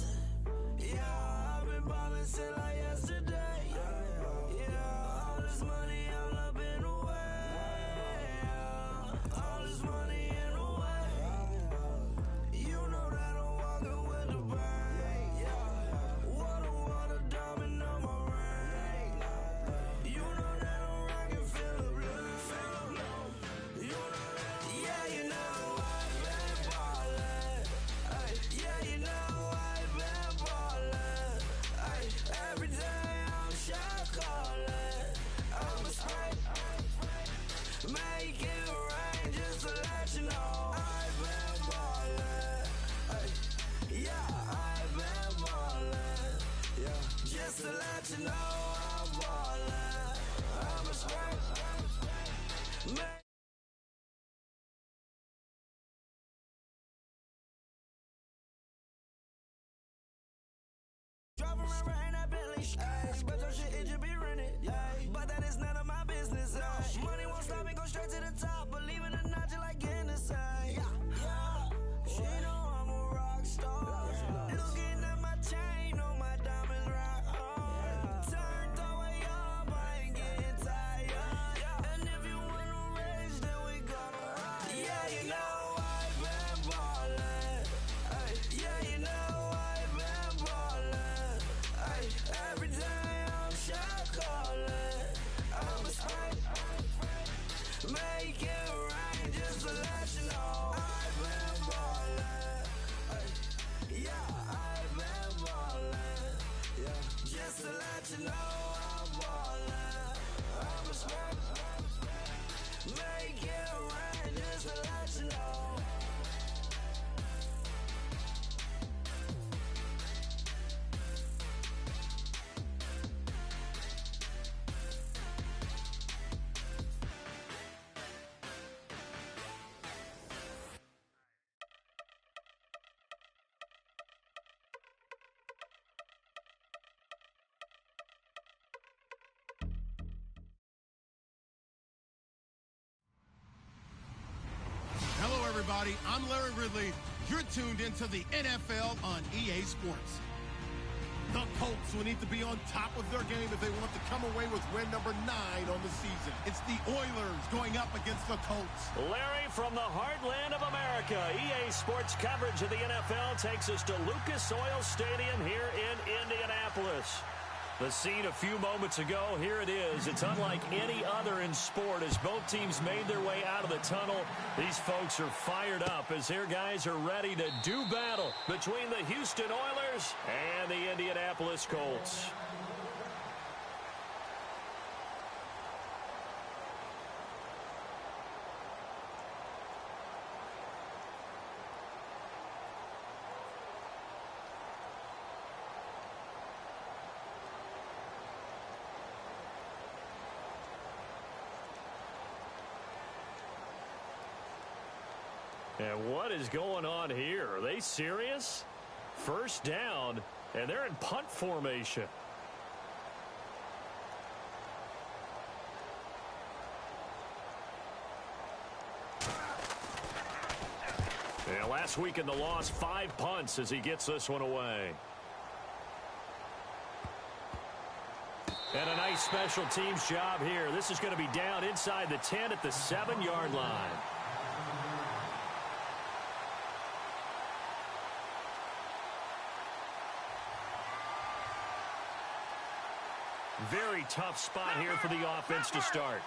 Speaker 1: Yeah, I've been ballin' since like yesterday. Yeah, all this money all up in the way. All this money in the way. You know that I'm walking with the bank. Water, diamond on my ring. You know that I'm rockin' Philip Blue. You know that, yeah, you know I've been ballin'. Ay, yeah, you know I've been ballin'. Ay, every day I'm shot callin'. I'm a spray, make it rain just to let you know I've been ballin'. Ay, yeah, I've been ballin'. Yeah, just to let you know I'm ballin'. I'm a spray, make driving around in that Bentley, ayy. But your shit, it just be rented, ayy. But that is none of my business, ayy. Money won't stop me, go straight to the top. Believe it or not, just like Guinness, ayy. Yeah, she know I'm a rock star. Looking at my chain, on my diamonds rock hard. Turned the way up, I ain't getting tired. And if you wanna race, then we gonna ride. Yeah, you know I've been ballin'. Ay, yeah, you know I've been ballin'. Ay, every day I'm shot callin'. I'm a spray, make it rain just to let you know I've been ballin'. Ay, yeah, I've been ballin'. Yeah, just to let you know I'm ballin'. I'm a spray, make it rain just to let you know.
Speaker 2: everybody. I'm Larry Ridley. You're tuned into the NFL on EA Sports. The Colts will need to be on top of their game if they want to come away with win number 9 on the season. It's the Oilers going up against the Colts.
Speaker 3: Larry, from the heartland of America, EA Sports coverage of the NFL takes us to Lucas Oil Stadium here in Indianapolis. The scene a few moments ago, here it is. It's unlike any other in sport as both teams made their way out of the tunnel. These folks are fired up as their guys are ready to do battle between the Houston Oilers and the Indianapolis Colts. And what is going on here? Are they serious? First down, and they're in punt formation. Yeah, last week in the loss, 5 punts as he gets this one away. And a nice special teams job here. This is going to be down inside the 10 at the 7-yard line. Very tough spot here for the offense to start.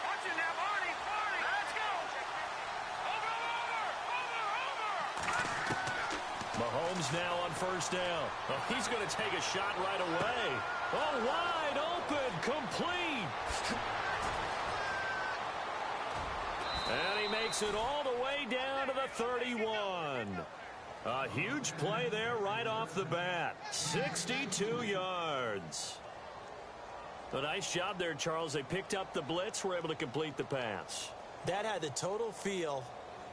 Speaker 5: Watch it now, Barney. Let's go. Over.
Speaker 3: Mahomes now on first down. Oh, he's going to take a shot right away. Oh, wide open, complete. And he makes it all the way down to the 31. A huge play there right off the bat. 62 yards. A nice job there, Charles. They picked up the blitz, were able to complete the pass.
Speaker 4: That had the total feel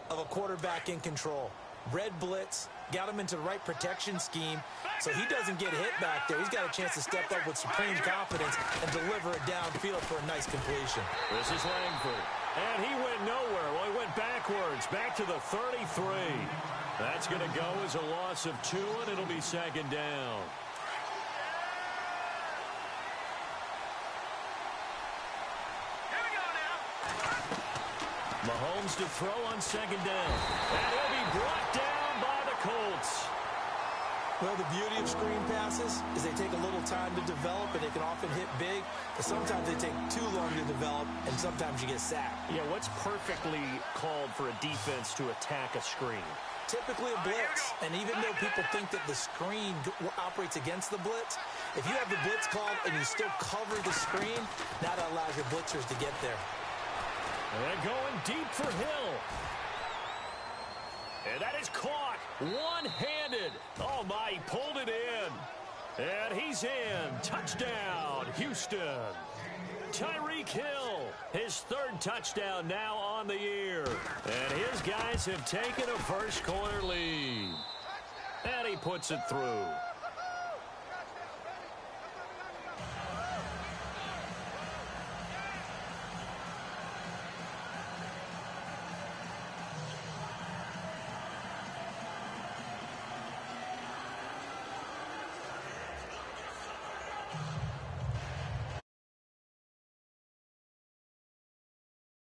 Speaker 4: of a quarterback in control. Red blitz, got him into the right protection scheme, so he doesn't get hit back there. He's got a chance to step up with supreme confidence and deliver it downfield for a nice completion.
Speaker 3: This is Langford. And he went nowhere. Well, he went backwards, back to the 33. That's going to go as a loss of 2, and it'll be second down.
Speaker 5: Here we go now.
Speaker 3: Mahomes to throw on second down. And he'll be brought down by the Colts.
Speaker 4: Well, the beauty of screen passes is they take a little time to develop, and they can often hit big, but sometimes they take too long to develop, and sometimes you get sacked.
Speaker 3: Yeah, what's perfectly called for a defense to attack a screen?
Speaker 4: Typically a blitz, and even though people think that the screen operates against the blitz, if you have the blitz called and you still cover the screen, that allows your blitzers to get there.
Speaker 3: And going deep for Hill. And that is caught one-handed. Oh, my, he pulled it in. And he's in. Touchdown, Houston. Tyreek Hill, his 3rd touchdown now on the year. And his guys have taken a first quarter lead. And he puts it through.